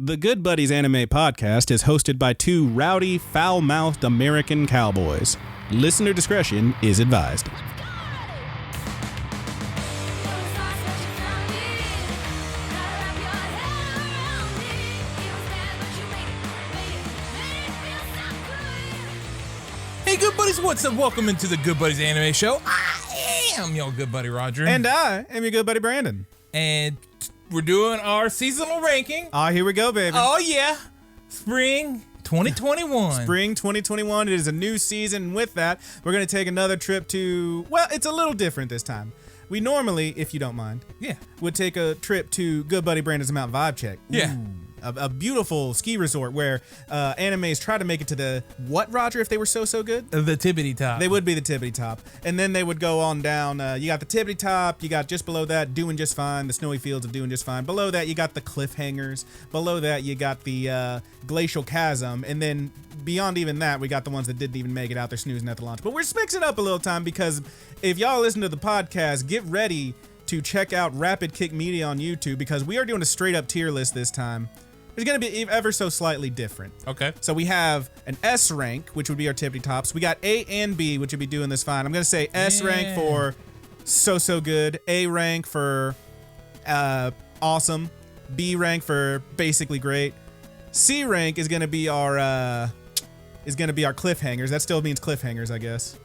The Good Buddies Anime Podcast is hosted by two rowdy, foul-mouthed American cowboys. Listener discretion is advised. Hey, Good Buddies, what's up? Welcome into the Good Buddies Anime Show. I am your Good Buddy Roger. And I am your good buddy Brandon. And we're doing our seasonal ranking. Ah, here we go, baby. Oh, yeah. Spring 2021. Spring 2021. It is a new season. With that, we're going to take another trip to, well, it's a little different this time. We normally, if you don't mind, would take a trip to Good Buddy Brandon's Mountain Vibe Check. Yeah. A beautiful ski resort where animes try to make it to the, what, Roger, if they were so good? The tippity top. They would be the tippity top. And then they would go on down. You got the tippity top. You got just below that, Doing Just Fine, the snowy fields of Doing Just Fine. Below that, you got the cliffhangers. Below that, you got the glacial chasm. And then beyond even that, we got the ones that didn't even make it out there snoozing at the launch. But we're just mixing it up a little time because if y'all listen to the podcast, get ready to check out Rapid Kick Media on YouTube because we are doing a straight up tier list this time. It's going to be ever so slightly different. Okay. So we have an S rank, which would be our tippity tops. We got A and B, which would be doing this fine. I'm going to say S rank for so good. A rank for awesome. B rank for basically great. C rank is going to be our cliffhangers. That still means cliffhangers, I guess.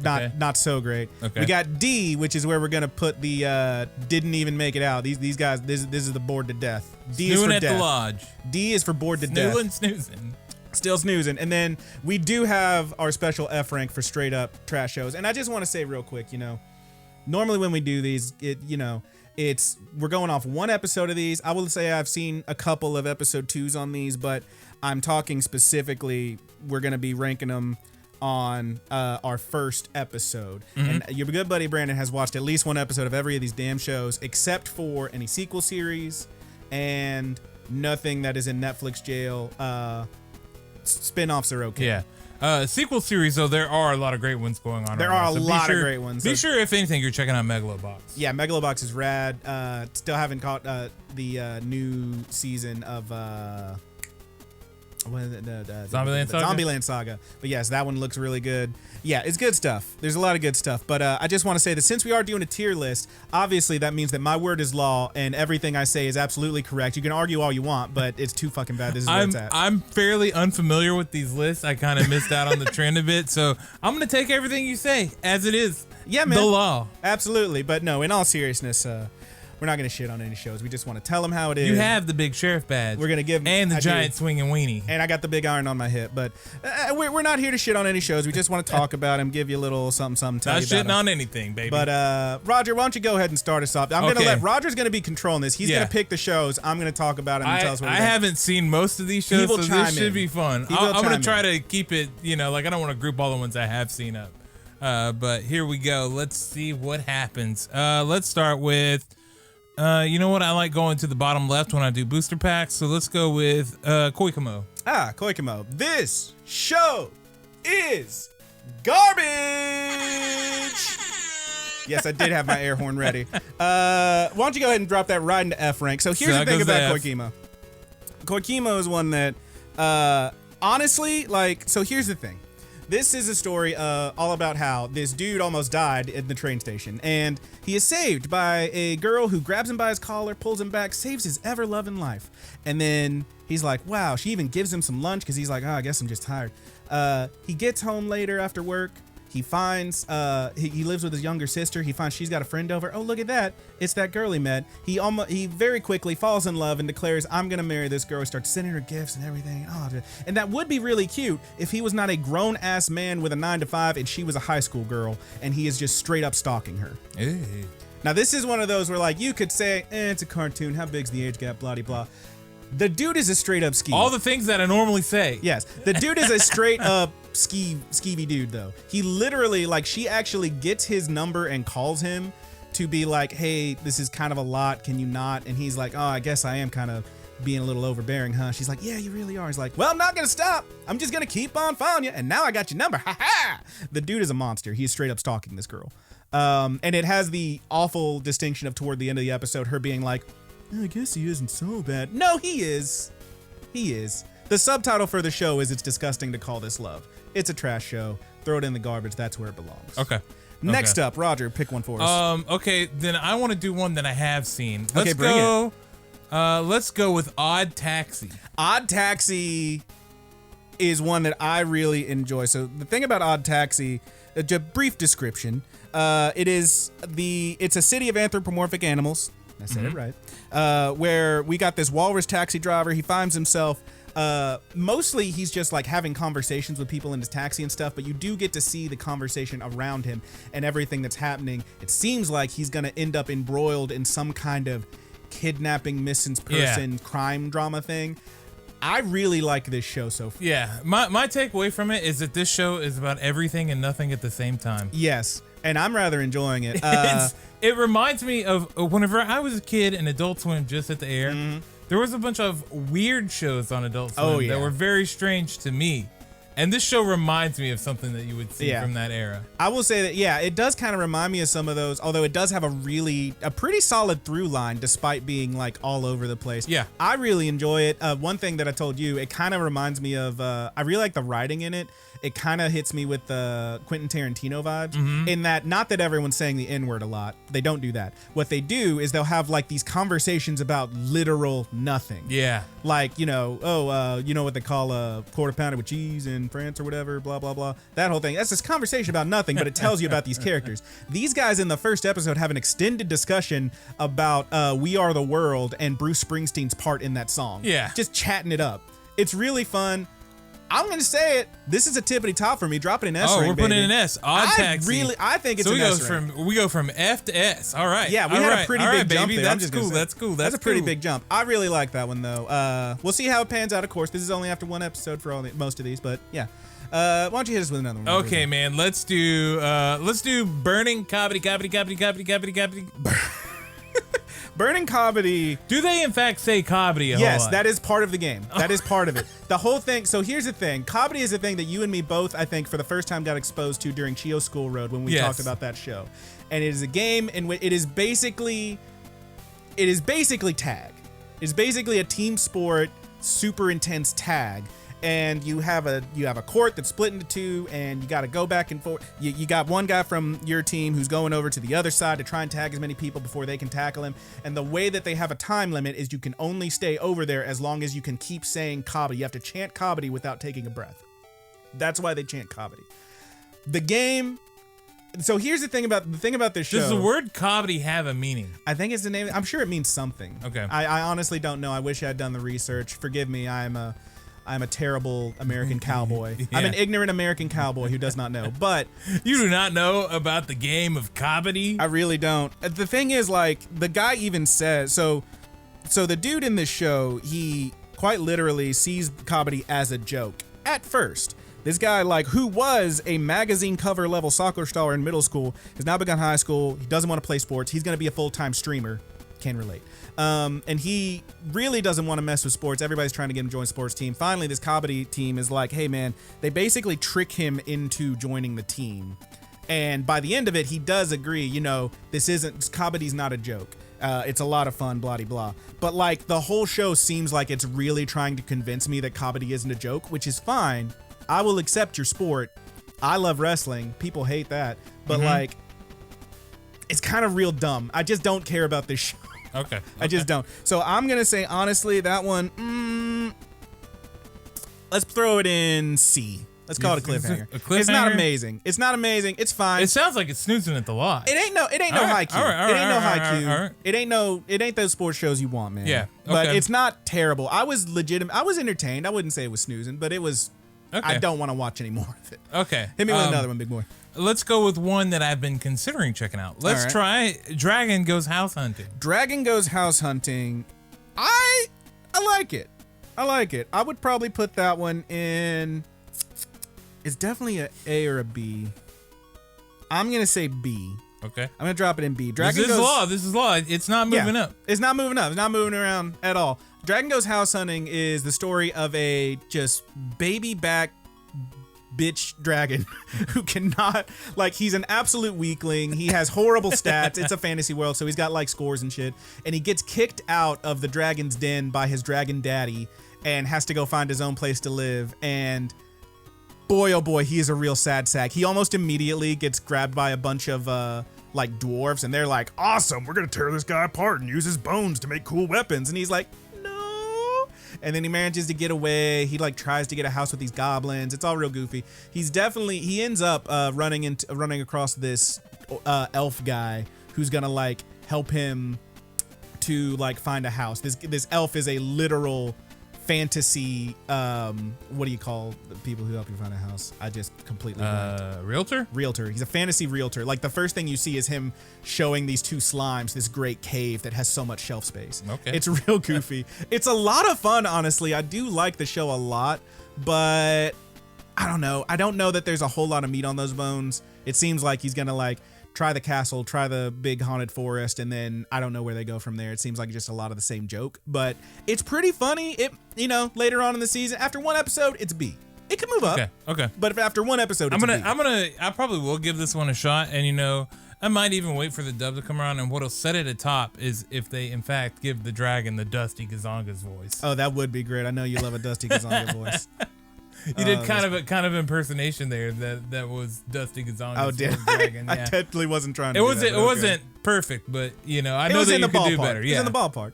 Not so great. Okay. We got D, which is where we're gonna put the didn't even make it out. These guys, this is the bored to death. D is for at death. The lodge. D is for bored to death. Snoozing. Still snoozing. And then we do have our special F rank for straight up trash shows. And I just want to say real quick, normally when we do these, we're going off one episode of these. I will say I've seen a couple of episode 2s on these, but I'm talking specifically, we're gonna be ranking them on our first episode. And your good buddy Brandon has watched at least one episode of every of these damn shows except for any sequel series and nothing that is in Netflix jail. Spin-offs are okay. Yeah. Sequel series, though, there are a lot of great ones going on. There are a lot of great ones. Be sure, if anything, you're checking out Megalobox. Yeah, Megalobox is rad. Still haven't caught the new season of Zombieland Saga? Zombieland Saga. But yes, that one looks really good. Yeah, it's good stuff. There's a lot of good stuff. But I just want to say that since we are doing a tier list, obviously that means that my word is law and everything I say is absolutely correct. You can argue all you want, but it's too fucking bad. This is where it's at. I'm fairly unfamiliar with these lists. I kind of missed out on the trend of it. So I'm going to take everything you say as it is. Yeah, man. The law. Absolutely. But no, in all seriousness, we're not going to shit on any shows. We just want to tell them how it is. You have the big sheriff badge. We're going to give and the giant swinging weenie. And I got the big iron on my hip. But we're not here to shit on any shows. We just want to talk about them, give you a little something, tell not you about shitting on anything, baby. But Roger, why don't you go ahead and start us off? I'm going to let Roger's going to be controlling this. He's going to pick the shows. I'm going to talk about them and tell us what I haven't seen most of these shows, so this should be fun. I'm going to try to keep it, I don't want to group all the ones I have seen up. But here we go. Let's see what happens. Let's start with... you know what? I like going to the bottom left when I do booster packs, so let's go with FalKKone. FalKKone. This show is garbage! Yes, I did have my air horn ready. Why don't you go ahead and drop that right into F rank. So here's the thing about FalKKone. FalKKone is one that, honestly, so here's the thing. This is a story all about how this dude almost died at the train station, and he is saved by a girl who grabs him by his collar, pulls him back, saves his ever-loving life. And then he's like, wow, she even gives him some lunch because he's like, I guess I'm just tired. He gets home later after work. He finds, he lives with his younger sister. He finds she's got a friend over. Oh, look at that. It's that girl he met. He very quickly falls in love and declares, I'm going to marry this girl. He starts sending her gifts and everything. Oh, and that would be really cute if he was not a grown-ass man with a 9-to-5 and she was a high school girl and he is just straight up stalking her. Ew. Now, this is one of those where, you could say, it's a cartoon. How big's the age gap? Blah, blah, blah. The dude is a straight up skeevy. All the things that I normally say. Yes. The dude is a straight up skeevy dude, though. He literally, she actually gets his number and calls him to be like, hey, this is kind of a lot. Can you not? And he's like, oh, I guess I am kind of being a little overbearing, huh? She's like, yeah, you really are. He's like, well, I'm not going to stop. I'm just going to keep on following you. And now I got your number. Ha ha. The dude is a monster. He's straight up stalking this girl. And it has the awful distinction of toward the end of the episode, her being like, I guess he isn't so bad. No, he is. He is. The subtitle for the show is "It's disgusting to call this love." It's a trash show. Throw it in the garbage. That's where it belongs. Okay. Next up, Roger, pick one for us. Okay, then I want to do one that I have seen. Let's go. Let's go with Odd Taxi. Odd Taxi is one that I really enjoy. So the thing about Odd Taxi, a brief description. It's a city of anthropomorphic animals. I said it right. Where we got this walrus taxi driver. He finds himself. Mostly he's just like having conversations with people in his taxi and stuff, but you do get to see the conversation around him and everything that's happening. It seems like he's going to end up embroiled in some kind of kidnapping, missing person, crime drama thing. I really like this show so far. Yeah, my takeaway from it is that this show is about everything and nothing at the same time. Yes, and I'm rather enjoying it. It reminds me of whenever I was a kid and Adult Swim just hit the air. There was a bunch of weird shows on Adult Swim that were very strange to me. And this show reminds me of something that you would see from that era. I will say that, it does kind of remind me of some of those, although it does have a pretty solid through line despite being like all over the place. Yeah. I really enjoy it. One thing that I told you, it kind of reminds me of, I really like the writing in it. It kind of hits me with the Quentin Tarantino vibes in that, not that everyone's saying the N-word a lot. They don't do that. What they do is they'll have like these conversations about literal nothing. Yeah. Like, you know what they call a quarter pounder with cheese in France or whatever, blah, blah, blah. That whole thing. That's this conversation about nothing, but it tells you about these characters. These guys in the first episode have an extended discussion about We Are the World and Bruce Springsteen's part in that song. Yeah. Just chatting it up. It's really fun. I'm going to say it. This is a tippity top for me. Drop it in S rank, we're putting an S. Odd Taxi. I think it's an S rank. We go from F to S. All right. Yeah, we had a pretty big jump there. That's cool. That's cool. That's a pretty big jump. I really like that one, though. We'll see how it pans out, of course. This is only after one episode for most of these, but yeah. Why don't you hit us with another one? Okay, man. Let's do Burning Comedy. Burning Comedy. Do they in fact say comedy a Yes, whole lot? that is part of the game. That is part of it. The whole thing. So here's the thing. Comedy is a thing that you and me both, I think, for the first time got exposed to during Chio School Road when we talked about that show. And it is a game in which it is basically tag. It's basically a team sport, super intense tag. And you have a court that's split into two, and you got to go back and forth. You got one guy from your team who's going over to the other side to try and tag as many people before they can tackle him. And the way that they have a time limit is you can only stay over there as long as you can keep saying comedy. You have to chant comedy without taking a breath. That's why they chant comedy. The game. So here's the thing about this show. Does the word comedy have a meaning? I think it's the name. I'm sure it means something. Okay. I honestly don't know. I wish I had done the research. Forgive me. I'm a terrible American cowboy. Yeah. I'm an ignorant American cowboy who does not know. But you do not know about the game of comedy? I really don't. The thing is, like, the guy even says, so the dude in this show, he quite literally sees comedy as a joke at first. This guy, like, who was a magazine cover level soccer star in middle school, has now begun high school. He doesn't want to play sports. He's going to be a full-time streamer. Can relate. And he really doesn't want to mess with sports. Everybody's trying to get him to join a sports team. Finally, this comedy team is like, hey, man, they basically trick him into joining the team. And by the end of it, he does agree, comedy's not a joke. It's a lot of fun, blah, blah, blah. But like the whole show seems like it's really trying to convince me that comedy isn't a joke, which is fine. I will accept your sport. I love wrestling. People hate that. But like, it's kind of real dumb. I just don't care about this show. Okay. I just don't. So I'm going to say, honestly, that one, let's throw it in C. Let's call it a cliffhanger. It's not amazing. It's not amazing. It's fine. It sounds like it's snoozing at the lot. It ain't no high Q. It ain't no It ain't those sports shows you want, man. Yeah. Okay. But it's not terrible. I was entertained. I wouldn't say it was snoozing, but it was. Okay. I don't want to watch any more of it. Okay. Hit me with another one, big boy. Let's go with one that I've been considering checking out. Let's try Dragon Goes House Hunting. Dragon Goes House Hunting. I like it. I would probably put that one in. It's definitely an A or a B. I'm going to say B. Okay. I'm going to drop it in B. This is law. It's not moving up. It's not moving up. It's not moving around at all. Dragon Goes House Hunting is the story of a just baby back bitch dragon who cannot, like, he's an absolute weakling. He has horrible stats. It's a fantasy world, so he's got like scores and shit. And he gets kicked out of the dragon's den by his dragon daddy. and has to go find his own place to live. And boy, oh boy, he is a real sad sack. He almost immediately gets grabbed by a bunch of like dwarves, and they're like, awesome, we're gonna tear this guy apart and use his bones to make cool weapons. And he's like, no. And then he manages to get away. He like tries to get a house with these goblins. It's all real goofy. He ends up running across this elf guy who's gonna like help him to like find a house. This elf is a literal fantasy, what do you call the people who help you find a house? I just completely realtor. He's a fantasy realtor. Like the first thing you see is him showing these two slimes this great cave that has so much shelf space. Okay, it's real goofy. It's a lot of fun, honestly. I do like the show a lot, but I don't know that there's a whole lot of meat on those bones. It seems like he's gonna like try the castle, try the big haunted forest, and then I don't know where they go from there. It seems like just a lot of the same joke, but it's pretty funny. It, later on in the season, after one episode, it's B. It can move up. Okay. But if after one episode, it's I probably will give this one a shot, and I might even wait for the dub to come around, and what'll set it atop is if they in fact give the dragon the Dusty Gazanga's voice. Oh, that would be great. I know you love a Dusty Gazanga voice. You did kind of impersonation there that was Dusty Gazanga's. Oh, did dragon. I definitely wasn't trying to. It wasn't perfect, but I know that you could do better. Yeah, it's in the ballpark.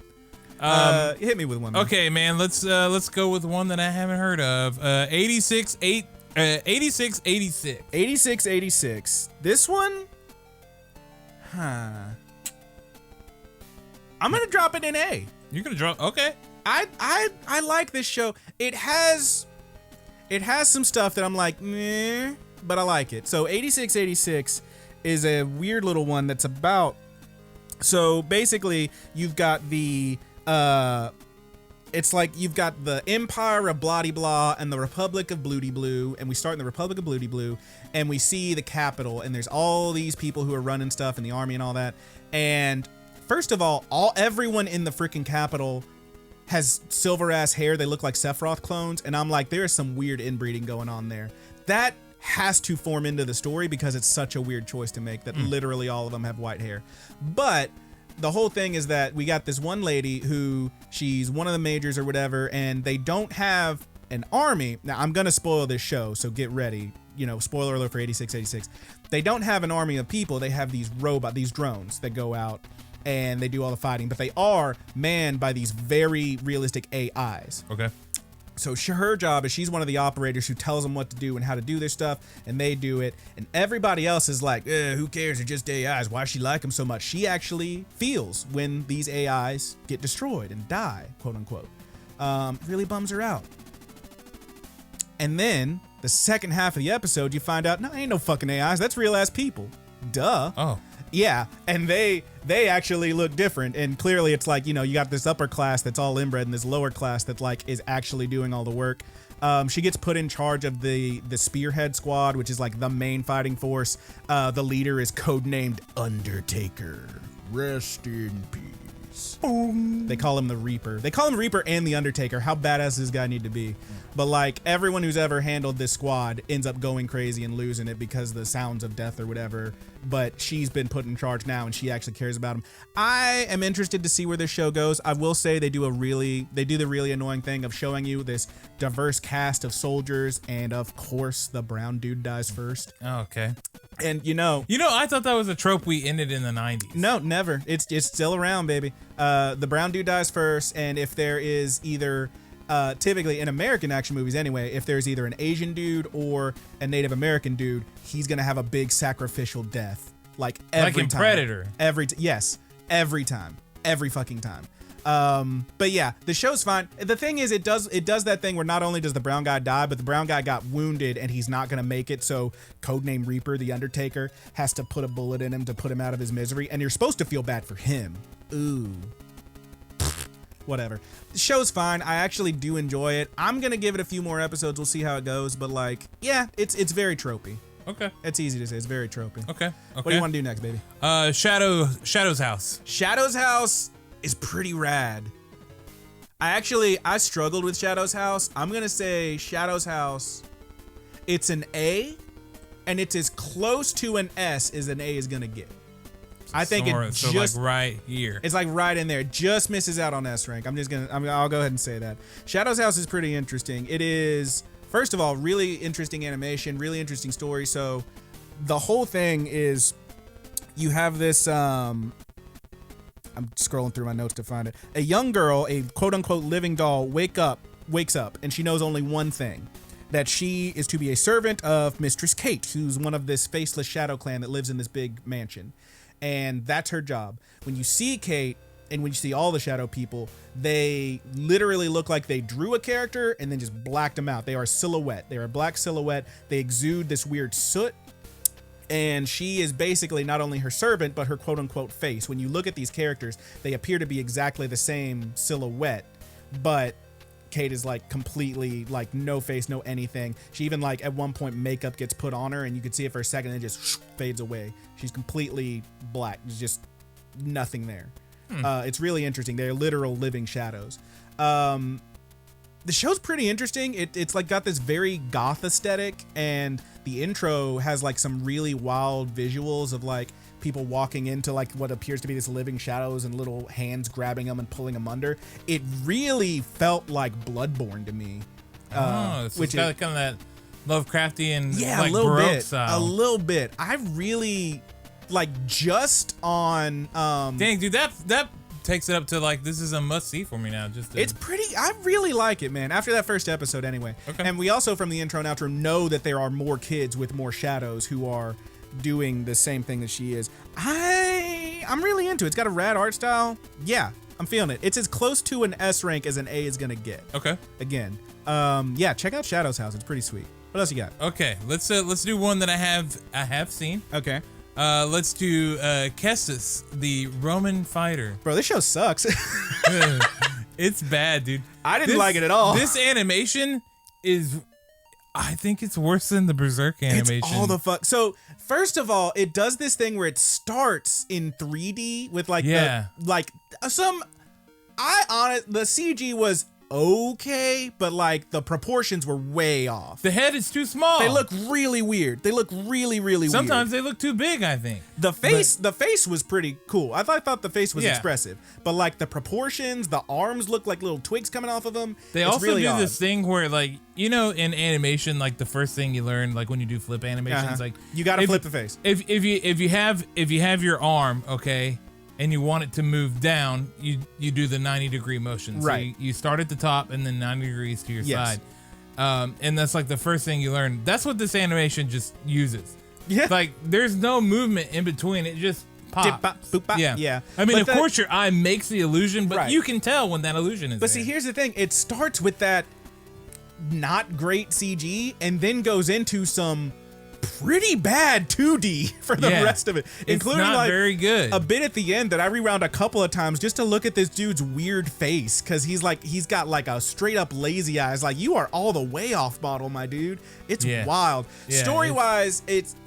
Hit me with one. Man. Okay, man. Let's go with one that I haven't heard of. 8686. This one, I'm gonna drop it in A. You're gonna drop? Okay. I like this show. It has some stuff that I'm like, meh, but I like it. So 8686 is a weird little one that's about. So basically, you've got the it's like you've got the Empire of Bloody Blah and the Republic of Bloody Blue, and we start in the Republic of Bloody Blue, and we see the capital, and there's all these people who are running stuff in the army and all that. And first of all, everyone in the freaking capital has silver ass hair. They look like Sephiroth clones, and I'm like, there is some weird inbreeding going on there. That has to form into the story because it's such a weird choice to make that literally all of them have white hair. But the whole thing is that we got this one lady who she's one of the majors or whatever, and they don't have an army. Now I'm gonna spoil this show, so get ready. Spoiler alert for 8686. They don't have an army of people. They have these drones that go out and they do all the fighting, but they are manned by these very realistic AIs. Okay. So her job is she's one of the operators who tells them what to do and how to do their stuff, and they do it. And everybody else is like, who cares? They're just AIs. Why does she like them so much? She actually feels when these AIs get destroyed and die, quote unquote. Really bums her out. And then the second half of the episode, you find out, no, ain't no fucking AIs. That's real ass people. Duh. Oh. Yeah, and they actually look different, and clearly it's like, you got this upper class that's all inbred and this lower class that like is actually doing all the work. She gets put in charge of the Spearhead Squad, which is like the main fighting force. The leader is codenamed Undertaker. Rest in peace. Boom. They call him the Reaper. They call him Reaper and the Undertaker. How badass does this guy need to be? But like everyone who's ever handled this squad ends up going crazy and losing it because of the sounds of death or whatever. But she's been put in charge now, and she actually cares about him. I am interested to see where this show goes. I will say they do the really annoying thing of showing you this diverse cast of soldiers, and of course the brown dude dies first. Oh, okay. And I thought that was a trope we ended in the 90s. No, never. It's still around, baby. The brown dude dies first, and if there is either typically in American action movies anyway, if there's either an Asian dude or a Native American dude, he's gonna have a big sacrificial death. Like every time. Predator. Yes, every time. Every fucking time. But yeah, the show's fine. The thing is, it does that thing where not only does the brown guy die, but the brown guy got wounded and he's not gonna make it, so codename Reaper, the Undertaker, has to put a bullet in him to put him out of his misery, and you're supposed to feel bad for him. Ooh. Whatever. The show's fine. I actually do enjoy it. I'm gonna give it a few more episodes. We'll see how it goes, but like, yeah, it's very tropey. Okay. It's easy to say. It's very tropey. Okay. What do you want to do next, baby? Shadow's House. Shadow's House is pretty rad. I struggled with Shadow's House. I'm gonna say Shadow's House, it's an A, and it's as close to an S as an A is gonna get. I think like right here. It's like right in there. It just misses out on S rank. I'll go ahead and say that. Shadow's House is pretty interesting. It is, first of all, really interesting animation, really interesting story. So the whole thing is you have this, I'm scrolling through my notes to find it. A young girl, a quote unquote living doll, wakes up and she knows only one thing, that she is to be a servant of Mistress Kate, who's one of this faceless shadow clan that lives in this big mansion. And that's her job. When you see Kate and when you see all the shadow people, they literally look like they drew a character and then just blacked them out. They are a silhouette. They are a black silhouette. They exude this weird soot. And she is basically not only her servant, but her quote unquote face. When you look at these characters, they appear to be exactly the same silhouette, but Kate is like completely like no face, no anything. She even like at one point makeup gets put on her and you can see it for a second and it just fades away. She's completely black. There's just nothing there. It's really interesting. They're literal living shadows. The show's pretty interesting. It's like got this very goth aesthetic, and the intro has like some really wild visuals of like people walking into like what appears to be this living shadows and little hands grabbing them and pulling them under. It really felt like Bloodborne to me. So which it's got kind of that Lovecraftian, like a little Baroque bit, style. A little bit. I really like just on. Dang, dude, that takes it up to like this is a must see for me now. It's pretty. I really like it, man. After that first episode, anyway. Okay. And we also from the intro and outro know that there are more kids with more shadows who are doing the same thing that she is. I'm really into it. It's got a rad art style. Yeah, I'm feeling it. It's as close to an S rank as an A is gonna get. Okay. Again, yeah, check out Shadow's House. It's pretty sweet. What else you got? Okay, let's do one that I have seen. Okay. Let's do Kestis, the Roman fighter. Bro, this show sucks. It's bad, dude. I didn't like it at all. This animation is, I think it's worse than the Berserk animation. It's all the fuck. So first of all, it does this thing where it starts in 3D with like the CG was okay, but like the proportions were way off. The head is too small. They look really weird. They look really weird. Sometimes they look too big, I think. The face was pretty cool. I thought the face was expressive, but like the proportions, the arms look like little twigs coming off of them. They also really do this thing where like, you know, in animation, like the first thing you learn, like when you do flip animations, like you gotta flip the face. If you have your arm, okay, and you want it to move down, you do the 90-degree motion. So right. You start at the top and then 90 degrees to your side. And that's like the first thing you learn. That's what this animation just uses. Yeah. Like there's no movement in between. It just pops. Dip, bop, boop, bop. Yeah. I mean, of course your eye makes the illusion, but you can tell when that illusion is there. But see, here's the thing. It starts with that not great CG and then goes into some pretty bad 2D for the rest of it, including not like very good. A bit at the end that I rewound a couple of times just to look at this dude's weird face, because he's got like a straight up lazy eyes. Like, you are all the way off model, my dude. It's wild. Story wise,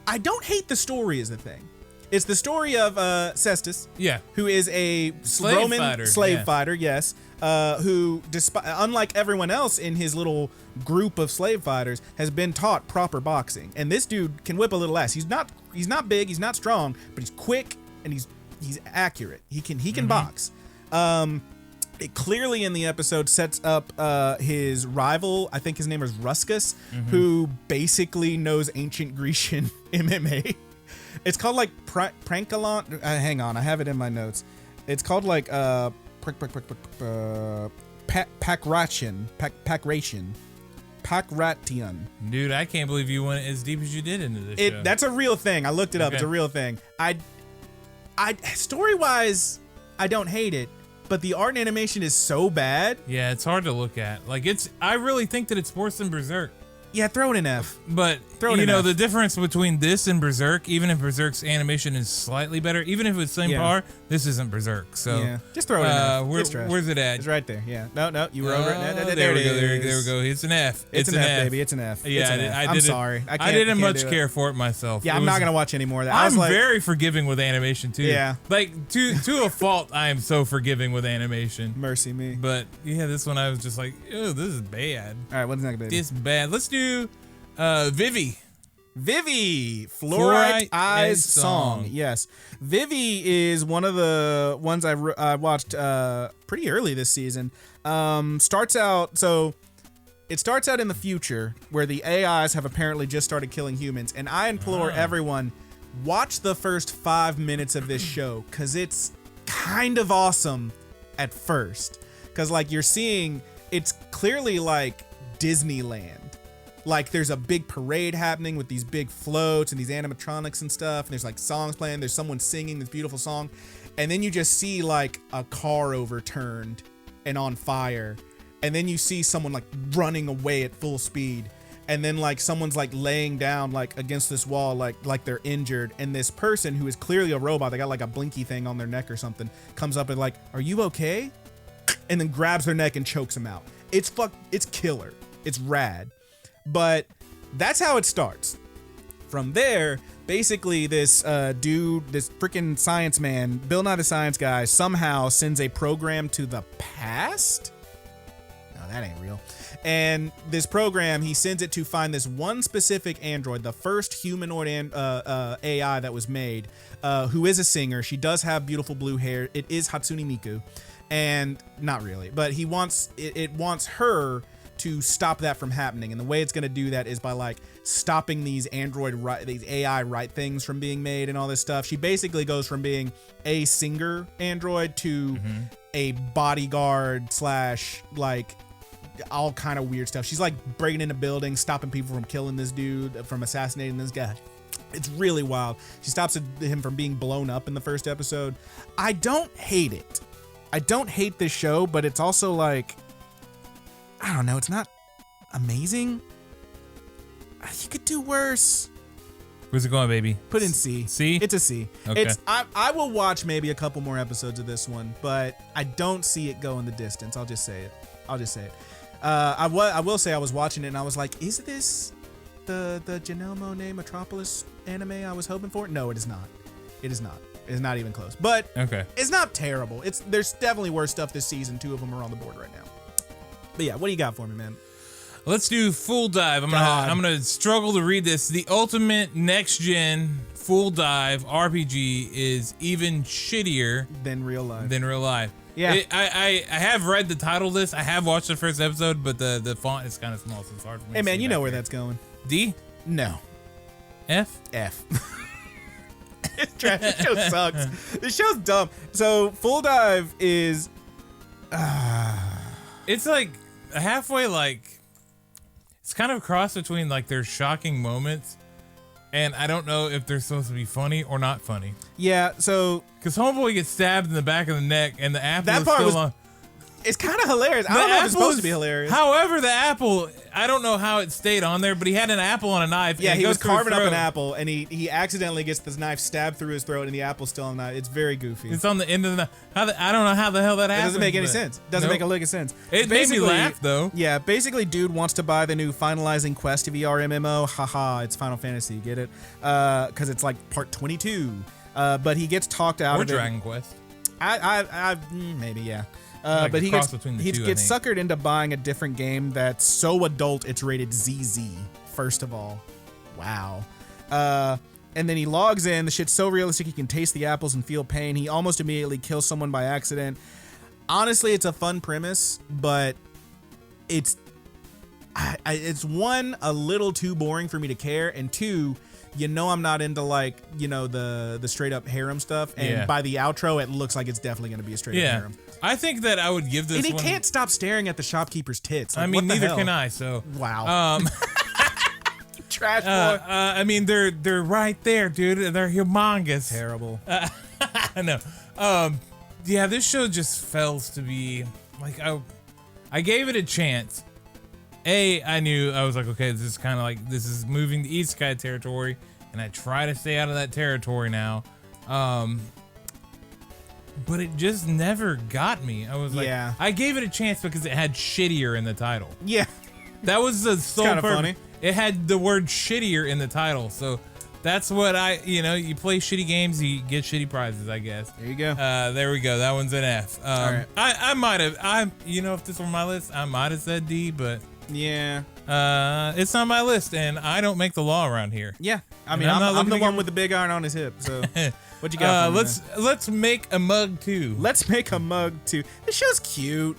I don't hate the story is the thing. It's the story of Cestus, who is a Roman slave fighter, yes, who, unlike everyone else in his little group of slave fighters, has been taught proper boxing. And this dude can whip a little ass. He's not big, he's not strong, but he's quick and he's accurate. He can box. It clearly in the episode sets up his rival. I think his name is Ruskus, who basically knows ancient Grecian MMA. It's called like Prankalon. Hang on, I have it in my notes. It's called like Pakration. Dude, I can't believe you went as deep as you did into this show. That's a real thing. I looked it up. It's a real thing. I story-wise, I don't hate it, but the art and animation is so bad. Yeah, it's hard to look at. Like I really think that it's worse than Berserk. Yeah, throw it an F. But, the difference between this and Berserk, even if Berserk's animation is slightly better, even if it's same par, this isn't Berserk. So just throw it an F. Where's it at? It's right there. Yeah. No, you were over it. There we go. There we go. It's an F. It's an F, baby. It's an F. Yeah, I'm sorry. I didn't much care for it myself. Yeah, I'm not going to watch any more of that. I'm very forgiving with animation, too. Yeah. Like, to a fault, I am so forgiving with animation. Mercy me. But, yeah, this one I was just like, ew, this is bad. All right, what's next, baby? It's bad. Let's do... Vivi. Vivi, Fluorite Eyes Song. Yes. Vivi is one of the ones I watched pretty early this season. It starts out in the future where the AIs have apparently just started killing humans. And I implore everyone, watch the first 5 minutes of this show because it's kind of awesome at first. Because like you're seeing, it's clearly like Disneyland. Like there's a big parade happening with these big floats and these animatronics and stuff. And there's like songs playing. There's someone singing this beautiful song. And then you just see like a car overturned and on fire. And then you see someone like running away at full speed. And then like someone's like laying down like against this wall like they're injured. And this person who is clearly a robot, they got like a blinky thing on their neck or something, comes up and like, "Are you okay?" And then grabs their neck and chokes them out. It's killer. It's rad. But that's how it starts. From there, basically this dude, this freaking science man, Bill Nye the Science Guy, somehow sends a program to the past? No, that ain't real. And this program, he sends it to find this one specific android, the first humanoid AI that was made, who is a singer. She does have beautiful blue hair. It is Hatsune Miku. And not really, but it wants her to stop that from happening. And the way it's going to do that is by like stopping these these AI right things from being made and all this stuff. She basically goes from being a singer android to a bodyguard / like all kind of weird stuff. She's like breaking into buildings, stopping people from killing this dude, from assassinating this guy. It's really wild. She stops him from being blown up in the first episode. I don't hate it. I don't hate this show, but it's also like, I don't know, it's not amazing. You could do worse. Where's it going, baby? Put in C. C? It's a C. Okay. I will watch maybe a couple more episodes of this one, but I don't see it go in the distance. I'll just say it. I will say I was watching it and I was like, is this the Janelle Monáe Metropolis anime I was hoping for? No, it is not. It is not. It's not even close. But it's not terrible. There's definitely worse stuff this season. 2 of them are on the board right now. But yeah, what do you got for me, man? Let's do Full Dive. I'm gonna struggle to read this. The ultimate next gen Full Dive RPG is even shittier than real life. Yeah, I have read the title list. I have watched the first episode, but the font is kind of small, so it's hard for me. Hey man, you know where that's going. D? No. F? F. It's trash. This show sucks. This show's dumb. So Full Dive is it's like halfway, like it's kind of a cross between like their shocking moments and I don't know if they're supposed to be funny or not funny. Yeah, so because homeboy gets stabbed in the back of the neck and the apple is still on. It's kind of hilarious. I don't know if it's supposed to be hilarious. However, the apple, I don't know how it stayed on there, but he had an apple on a knife. Yeah, he was carving up an apple, and he accidentally gets this knife stabbed through his throat, and the apple's still on the knife. It's very goofy. It's on the end of the knife. I don't know how the hell that happened. It doesn't make any sense. Doesn't make a lick of sense. It made me laugh, though. Yeah, basically, dude wants to buy the new Finalizing Quest VR MMO. Haha, it's Final Fantasy. Get it? Because it's like part 22. But he gets talked out of it. Or Dragon Quest. Maybe, yeah. Like but he gets suckered into buying a different game that's so adult it's rated ZZ, first of all. Wow. And then he logs in. The shit's so realistic he can taste the apples and feel pain. He almost immediately kills someone by accident. Honestly, it's a fun premise, but it's one, a little too boring for me to care, and two, I'm not into like, the straight up harem stuff. And by the outro, it looks like it's definitely going to be a straight up harem. I think that I would give this one. And he can't stop staring at the shopkeeper's tits. Like, I mean, neither can I, so. Wow. Trash boy. I mean, they're right there, dude. They're humongous. Terrible. I know. Yeah, this show just fails to be, like, I gave it a chance. I knew, I was like, okay, this is kind of like, this is moving to Isekai territory, and I try to stay out of that territory now. But it just never got me. I was like, I gave it a chance because it had shittier in the title. Yeah. That was the sole kind of funny. It had the word shittier in the title. So that's what you play shitty games, you get shitty prizes, I guess. There you go. There we go. That one's an F. All right. I might have, if this were my list, I might have said D, but Yeah. It's on my list, and I don't make the law around here. Yeah. I mean, I'm the one with the big iron on his hip. So, what you got? Let's make a mug too. Let's make a mug too. This show's cute.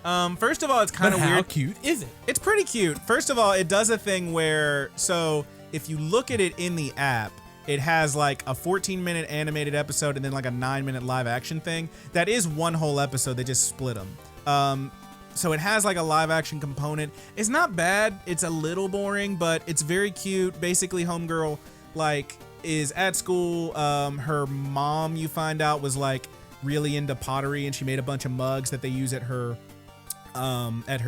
First of all, it's kind of weird. How cute is it? It's pretty cute. First of all, it does a thing where, so if you look at it in the app, it has like a 14-minute animated episode and then like a 9-minute live action thing. That is one whole episode. They just split them. So it has like a live action component. It's not bad. It's a little boring, but it's very cute. Basically, homegirl like is at school. Her mom, you find out, was like really into pottery, and she made a bunch of mugs that they use at her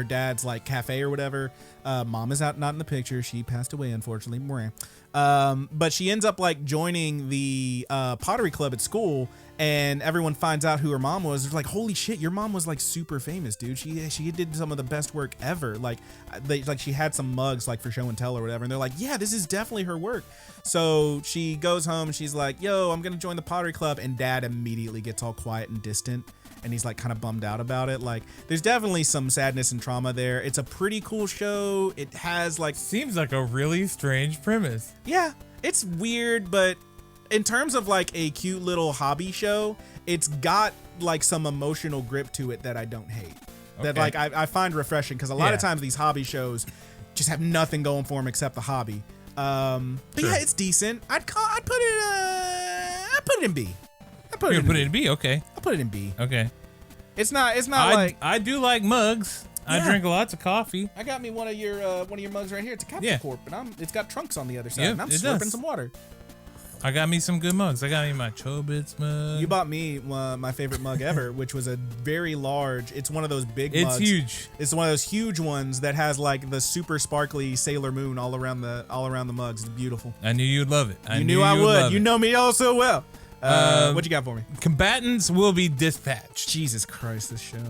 dad's like cafe or whatever. Mom is not in the picture. She passed away, unfortunately. But she ends up like joining the pottery club at school, and everyone finds out who her mom was. They're like, holy shit, your mom was like super famous, dude. She did some of the best work ever. Like she had some mugs like for show and tell or whatever, and they're like, yeah, this is definitely her work. So she goes home and she's like, yo, I'm gonna join the pottery club, and dad immediately gets all quiet and distant. And he's like kind of bummed out about it. Like there's definitely some sadness and trauma there. It's a pretty cool show. It has like, seems like a really strange premise. Yeah, it's weird, but in terms of like a cute little hobby show, it's got like some emotional grip to it that I don't hate. Okay. That like I find refreshing, because a lot of times these hobby shows just have nothing going for them except the hobby. But yeah, it's decent. I'd put it in B. Put it in B. Okay. I'll put it in B. Okay. It's not like, I do like mugs. Yeah. I drink lots of coffee. I got me one of your mugs right here. It's a Capsule Corp, and it's got trunks on the other side, and I'm slurping some water. I got me some good mugs. I got me my Chobits mug. You bought me my favorite mug ever, which was a very large. It's one of those big mugs. It's huge. It's one of those huge ones that has like the super sparkly Sailor Moon all around the mugs. It's beautiful. I knew you'd love it. You knew I would. You know me all so well. What you got for me? Combatants will be dispatched. Jesus Christ, this show.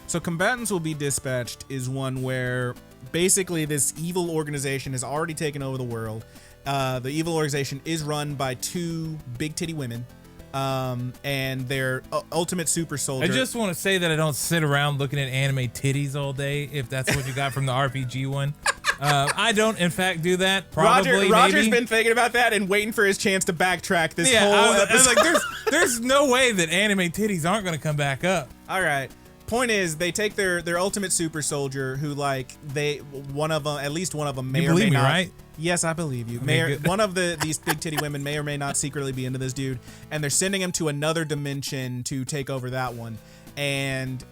So Combatants will be dispatched is one where basically this evil organization has already taken over the world. The evil organization is run by two big titty women, and their ultimate super soldier. I just want to say that I don't sit around looking at anime titties all day, if that's what you got from the RPG one. I don't, in fact, do that. Probably, Roger's been thinking about that and waiting for his chance to backtrack this whole episode. I was like, there's no way that anime titties aren't going to come back up. All right. Point is, they take their ultimate super soldier, who like at least one of them may or may not. Right? Yes, I believe you. One of these big titty women may or may not secretly be into this dude, and they're sending him to another dimension to take over that one. And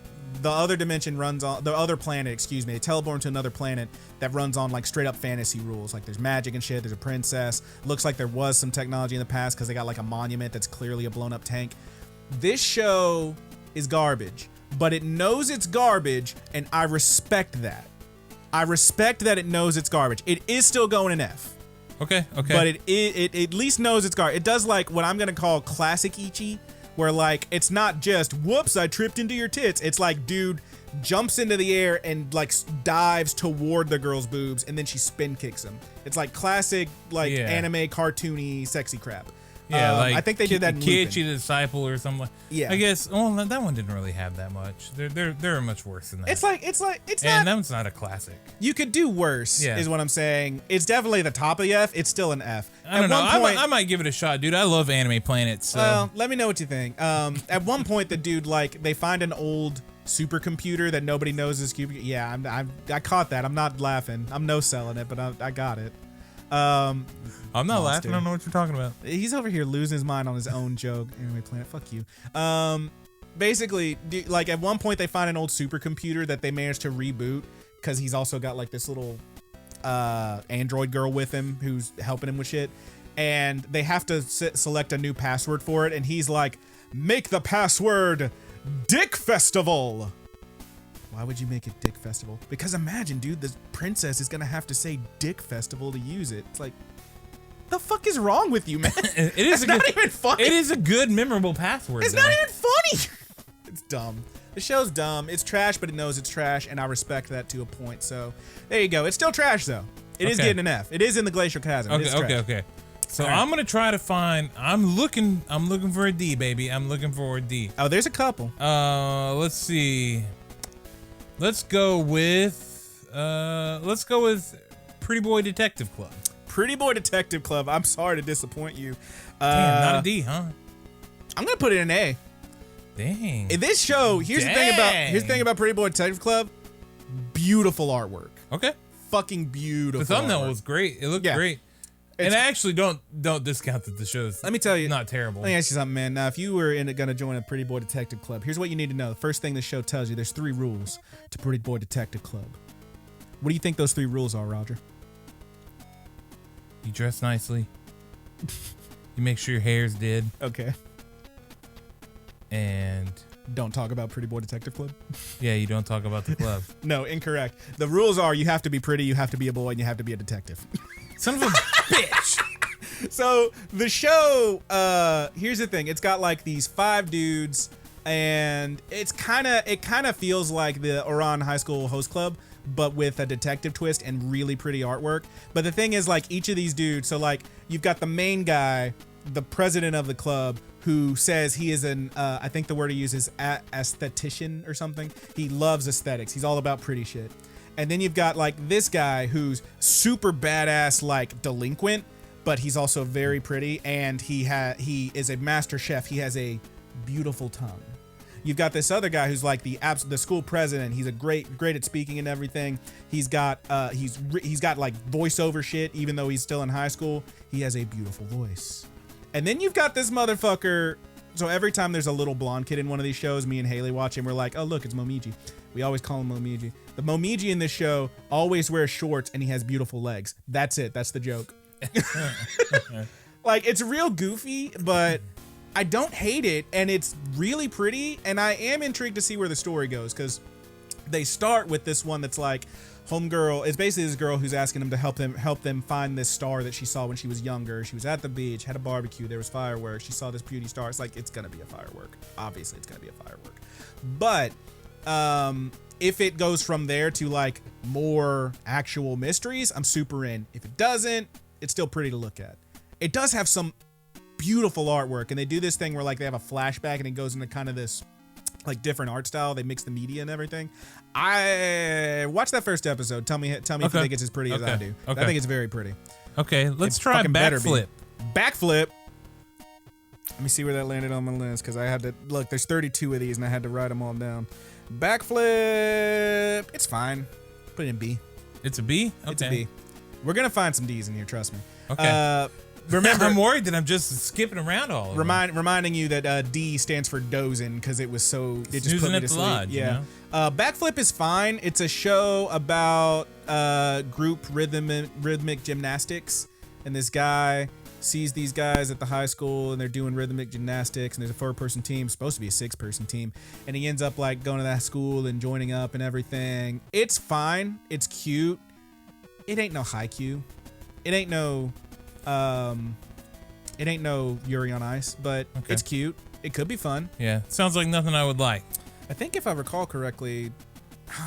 the other dimension the other planet, they teleport to another planet that runs on like straight up fantasy rules. Like there's magic and shit. There's a princess. Looks like there was some technology in the past, because they got like a monument that's clearly a blown up tank. This show is garbage, but it knows it's garbage, and I respect that. I respect that it knows it's garbage. It is still going in F. Okay. But it at least knows it's garbage. It does like what I'm gonna call classic Ichi, where like it's not just whoops, I tripped into your tits. It's like dude jumps into the air and like dives toward the girl's boobs, and then she spin kicks him. It's like classic anime cartoony sexy crap. Yeah, like I think they did that in Kiichi the Disciple or something. Yeah, I guess. Well, that one didn't really have that much. They're much worse than that. It's not. And that one's not a classic. You could do worse. Yeah. Is what I'm saying. It's definitely the top of the F. It's still an F. I don't know. I might give it a shot, dude. I love Anime Planet. So. Well, let me know what you think. At one point, the dude they find an old supercomputer that nobody knows is cubic. Yeah, I caught that. I'm not laughing. I'm no selling it, but I got it. I'm not laughing. I don't know what you're talking about. He's over here losing his mind on his own joke. Anyway, Planet, fuck you. Basically, like at one point they find an old supercomputer that they managed to reboot, because he's also got like this little android girl with him who's helping him with shit, and they have to select a new password for it, and he's like, make the password Dick Festival. Why would you make it Dick Festival? Because imagine, dude, the princess is gonna have to say Dick Festival to use it. It's like, the fuck is wrong with you, man? It is not even funny. It is a good, memorable password. It's not even funny. It's dumb. The show's dumb. It's trash, but it knows it's trash, and I respect that to a point. So there you go. It's still trash, though. It is getting an F. It is in the glacial chasm. Okay. So right. I'm gonna try to find. I'm looking for a D, baby. I'm looking for a D. Oh, there's a couple. Let's see. Let's go with let's go with Pretty Boy Detective Club. Pretty Boy Detective Club. I'm sorry to disappoint you. Damn, not a D, huh? I'm gonna put it in an A. Dang. In this show, here's the thing about Pretty Boy Detective Club. Beautiful artwork. Okay. Fucking beautiful. The thumbnail was great. It looked great. And I actually don't discount that the show's let me tell you, not terrible. Let me ask you something, man. Now, if you were gonna join a Pretty Boy Detective Club, here's what you need to know. The first thing this show tells you, there's 3 rules to Pretty Boy Detective Club. What do you think those 3 rules are, Roger? You dress nicely. You make sure your hair's did. Okay. And don't talk about Pretty Boy Detective Club. Yeah, you don't talk about the club. No, incorrect. The rules are you have to be pretty, you have to be a boy, and you have to be a detective. Son of a bitch. So the show, here's the thing. It's got like these 5 dudes, and it kind of feels like the Oran High School Host Club, but with a detective twist and really pretty artwork. But the thing is, like, each of these dudes, so like you've got the main guy, the president of the club, who says he is an, I think the word he uses, aesthetician or something. He loves aesthetics. He's all about pretty shit. And then you've got like this guy who's super badass, like delinquent, but he's also very pretty, and he is a master chef. He has a beautiful tongue. You've got this other guy who's like the school president. He's a great at speaking and everything. He's got like voiceover shit, even though he's still in high school. He has a beautiful voice. And then you've got this motherfucker. So every time there's a little blonde kid in one of these shows, me and Haley watch him. We're like, oh look, it's Momiji. We always call him Momiji. The Momiji in this show always wears shorts, and he has beautiful legs. That's it. That's the joke. Like, it's real goofy, but I don't hate it, and it's really pretty, and I am intrigued to see where the story goes, because they start with this one that's like, homegirl, it's basically this girl who's asking him to help them find this star that she saw when she was younger. She was at the beach, had a barbecue, there was fireworks, she saw this beauty star. It's like, it's gonna be a firework. Obviously, it's gonna be a firework. But, if it goes from there to like more actual mysteries, I'm super in. If it doesn't, it's still pretty to look at. It does have some beautiful artwork, and they do this thing where like they have a flashback and it goes into kind of this like different art style. They mix the media and everything. I watched that first episode. Tell me if you think it's as pretty as I do. Okay. I think it's very pretty. Okay, let's try Backflip. Backflip. Let me see where that landed on my list, because I had to look. There's 32 of these, and I had to write them all down. Backflip. It's fine. Put it in B. It's a B? Okay. It's a B. We're gonna find some D's in here. Trust me. Okay. Remember, I'm worried that I'm just skipping around all of them. Reminding you that D stands for dozing, because it just put me to sleep. Lodge, yeah. You know? Backflip is fine. It's a show about group rhythmic gymnastics, and this guy sees these guys at the high school, and they're doing rhythmic gymnastics, and there's a 4-person team, supposed to be a 6-person team, and he ends up like going to that school and joining up and everything. It's fine. It's cute. It ain't no Haikyuu. It ain't no Yuri on Ice, but it's cute. It could be fun. Yeah, sounds like nothing I would like. I think if I recall correctly,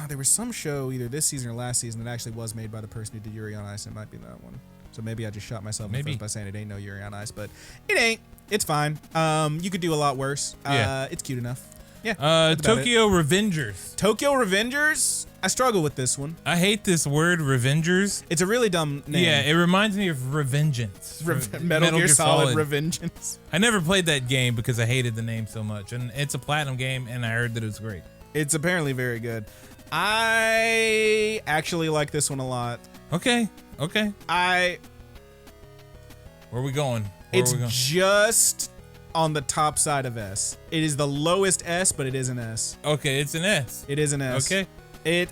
there was some show either this season or last season that actually was made by the person who did Yuri on Ice. It might be that one. So maybe I just shot myself in the foot by saying it ain't no Yuri on Ice, but it ain't. It's fine. You could do a lot worse. It's cute enough. Yeah. Tokyo Revengers. Tokyo Revengers? I struggle with this one. I hate this word, Revengers. It's a really dumb name. Yeah, it reminds me of Revengeance. Metal Gear Solid Revengeance. I never played that game because I hated the name so much. And it's a platinum game, and I heard that it was great. It's apparently very good. I actually like this one a lot. Okay. Where are we going? It's just on the top side of S. It is the lowest S, but it is an S. Okay, it's an S. It is an S. Okay.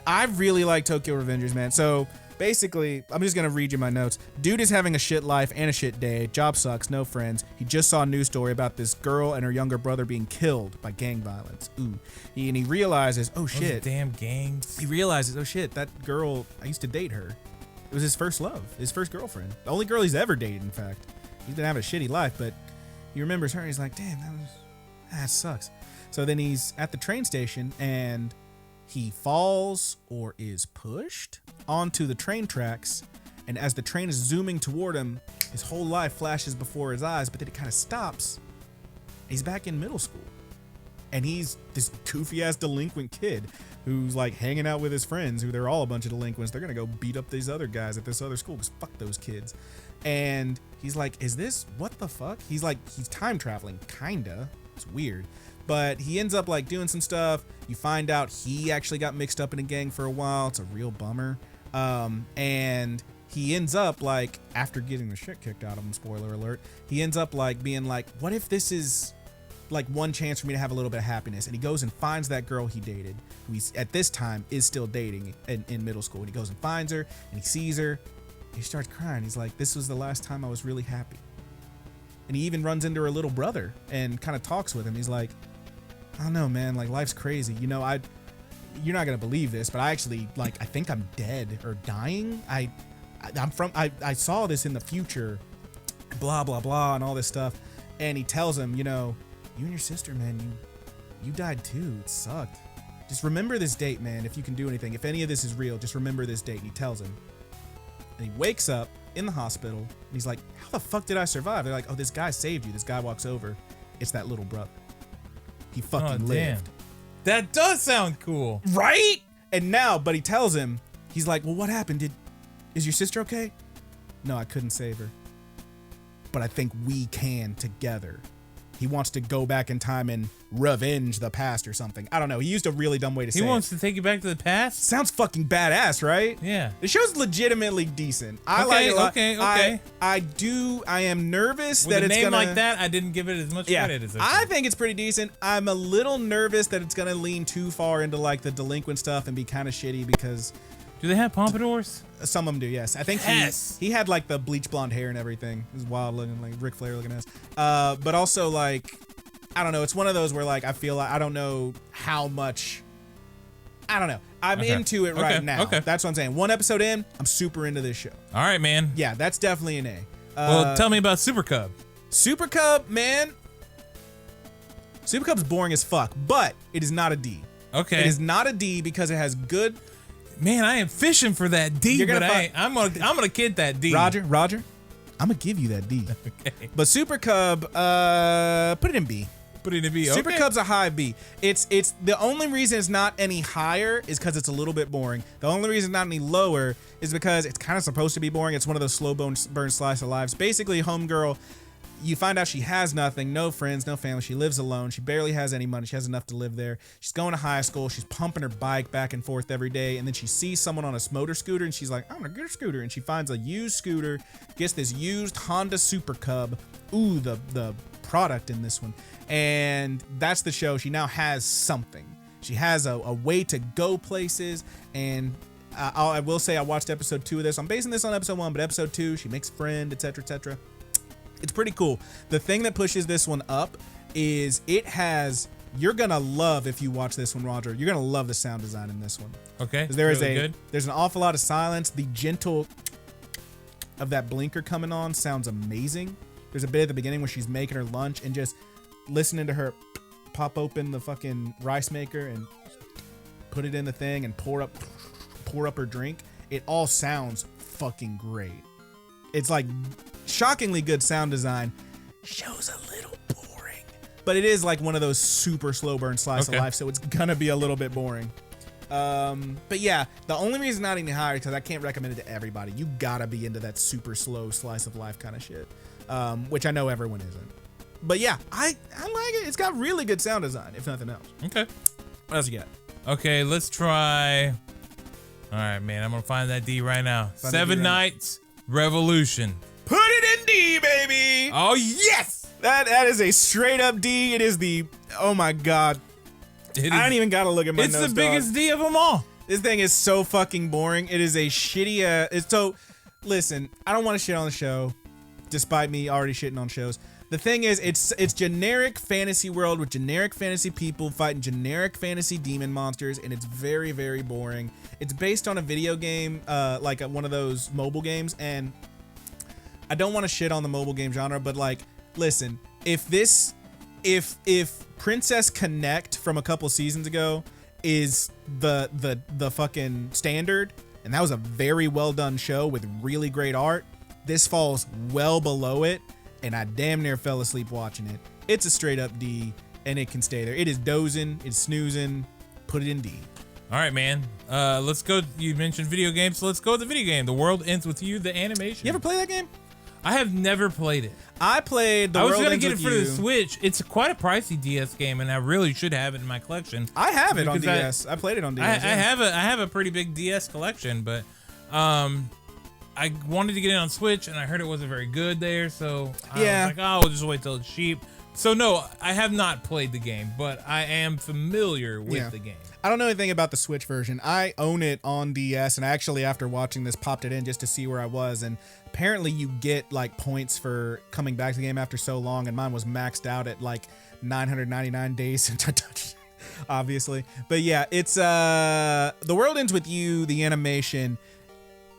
I really like Tokyo Revengers, man. So basically, I'm just gonna read you my notes. Dude is having a shit life and a shit day. Job sucks, no friends. He just saw a news story about this girl and her younger brother being killed by gang violence. Ooh. He realizes, oh shit. Those damn gangs. He realizes, oh shit, that girl, I used to date her. It was his first love, his first girlfriend. The only girl he's ever dated, in fact. He's been having a shitty life, but he remembers her and he's like, damn, that sucks. So then he's at the train station and he falls or is pushed onto the train tracks. And as the train is zooming toward him, his whole life flashes before his eyes, but then it kind of stops. He's back in middle school. And he's this goofy ass delinquent kid who's like hanging out with his friends, who they're all a bunch of delinquents. They're gonna go beat up these other guys at this other school because fuck those kids. And he's like, is this, what the fuck? He's like, he's time traveling, kinda. It's weird. But he ends up like doing some stuff. You find out he actually got mixed up in a gang for a while. It's a real bummer. And he ends up like, after getting the shit kicked out of him, spoiler alert, he ends up like being like, what if this is like one chance for me to have a little bit of happiness? And he goes and finds that girl he dated, who he's at this time is still dating in middle school. And he goes and finds her and he sees her. He starts crying. He's like, this was the last time I was really happy. And he even runs into her little brother and kind of talks with him. He's like, I don't know, man, like life's crazy. You know, you're not gonna believe this, but I actually like, I think I'm dead or dying. I saw this in the future, blah, blah, blah, and all this stuff. And he tells him, you know, you and your sister, man, you died too. It sucked. Just remember this date, man. If you can do anything, if any of this is real, just remember this date. And he tells him, and he wakes up in the hospital and he's like, how the fuck did I survive? They're like, oh, this guy saved you. This guy walks over. It's that little brother. He fucking lived. That does sound cool. Right? And now, but he tells him, he's like, well, what happened? Is your sister okay? No, I couldn't save her. But I think we can together. He wants to go back in time and revenge the past or something. I don't know. He used a really dumb way to say it. He wants to take you back to the past? Sounds fucking badass, right? Yeah. The show's legitimately decent. I okay, like it a lot. Okay. I am nervous with that a it's name gonna, like that, I didn't give it as much credit as I think it's pretty decent. I'm a little nervous that it's gonna lean too far into like the delinquent stuff and be kind of shitty because... Do they have pompadours? Some of them do, yes. I think he had like the bleach blonde hair and everything. It was wild looking, like Ric Flair looking ass. But also like, I don't know. It's one of those where like I feel like I don't know how much. I don't know. I'm into it right now. Okay. That's what I'm saying. One episode in, I'm super into this show. All right, man. Yeah, that's definitely an A. Well, tell me about Super Cub. Super Cub, man. Super Cub's boring as fuck, but it is not a D. Okay. It is not a D because it has good. Man, I am fishing for that D, but I'm gonna kid that D. Roger, I'm gonna give you that D. Okay. But Super Cub, put it in B. Put it in B. Super Cub's a high B. It's the only reason it's not any higher is because it's a little bit boring. The only reason it's not any lower is because it's kind of supposed to be boring. It's one of those slow burn slice of lives. Basically, homegirl, you find out she has nothing, no friends, no family. She lives alone. She barely has any money. She has enough to live there. She's going to high school. She's pumping her bike back and forth every day. And then she sees someone on a motor scooter and she's like, I'm gonna get a scooter. And she finds a used scooter, gets this used Honda Super Cub. Ooh, the product in this one. And that's the show. She now has something. She has a way to go places. And I will say I watched episode 2 of this. I'm basing this on episode 1, but episode 2, she makes a friend, etc., etc. It's pretty cool. The thing that pushes this one up is it has, you're gonna love, if you watch this one, Roger, you're gonna love the sound design in this one. Okay. There's an awful lot of silence. The gentle of that blinker coming on sounds amazing. There's a bit at the beginning where she's making her lunch and just listening to her pop open the fucking rice maker and put it in the thing and pour up her drink. It all sounds fucking great. It's like shockingly good sound design. Show's a little boring, but it is like one of those super slow burn slice of life, so it's gonna be a little bit boring. But yeah, the only reason not any higher because I can't recommend it to everybody. You gotta be into that super slow slice of life kind of shit, which I know everyone isn't. But yeah, I like it. It's got really good sound design, if nothing else. Okay. What else you got? Okay, let's try. All right, man. I'm gonna find that D right now. 7 Nights Revolution. Put it in D, baby. Oh yes. That is a straight up D. It is the, oh my god. I don't even gotta look at my notes. It's the biggest D of them all. This thing is so fucking boring. It is a shitty. It's so. Listen, I don't want to shit on the show, despite me already shitting on shows. The thing is, it's generic fantasy world with generic fantasy people fighting generic fantasy demon monsters, and it's very, very boring. It's based on a video game, like one of those mobile games, and I don't want to shit on the mobile game genre, but like, listen, if Princess Connect from a couple seasons ago is the fucking standard, and that was a very well done show with really great art, this falls well below it. And I damn near fell asleep watching it. It's a straight up D. and it can stay there. It is dozing, it's snoozing. Put it in D. All right, man. Let's go. You mentioned video games, so let's go with the video game. The World Ends With You, the animation. You ever play that game? I have never played it. I played The World World Ends With You. I was going to get it for the Switch. It's quite a pricey DS game, and I really should have it in my collection. I have it on DS. I played it on DS. I have a pretty big DS collection, but I wanted to get it on Switch, and I heard it wasn't very good there, so I was like, oh, we'll just wait till it's cheap. So no, I have not played the game, but I am familiar with the game. I don't know anything about the Switch version. I own it on DS, and actually after watching this popped it in just to see where I was, and apparently you get like points for coming back to the game after so long, and mine was maxed out at like 999 days since I touched it, obviously. But yeah, it's The World Ends With You, the animation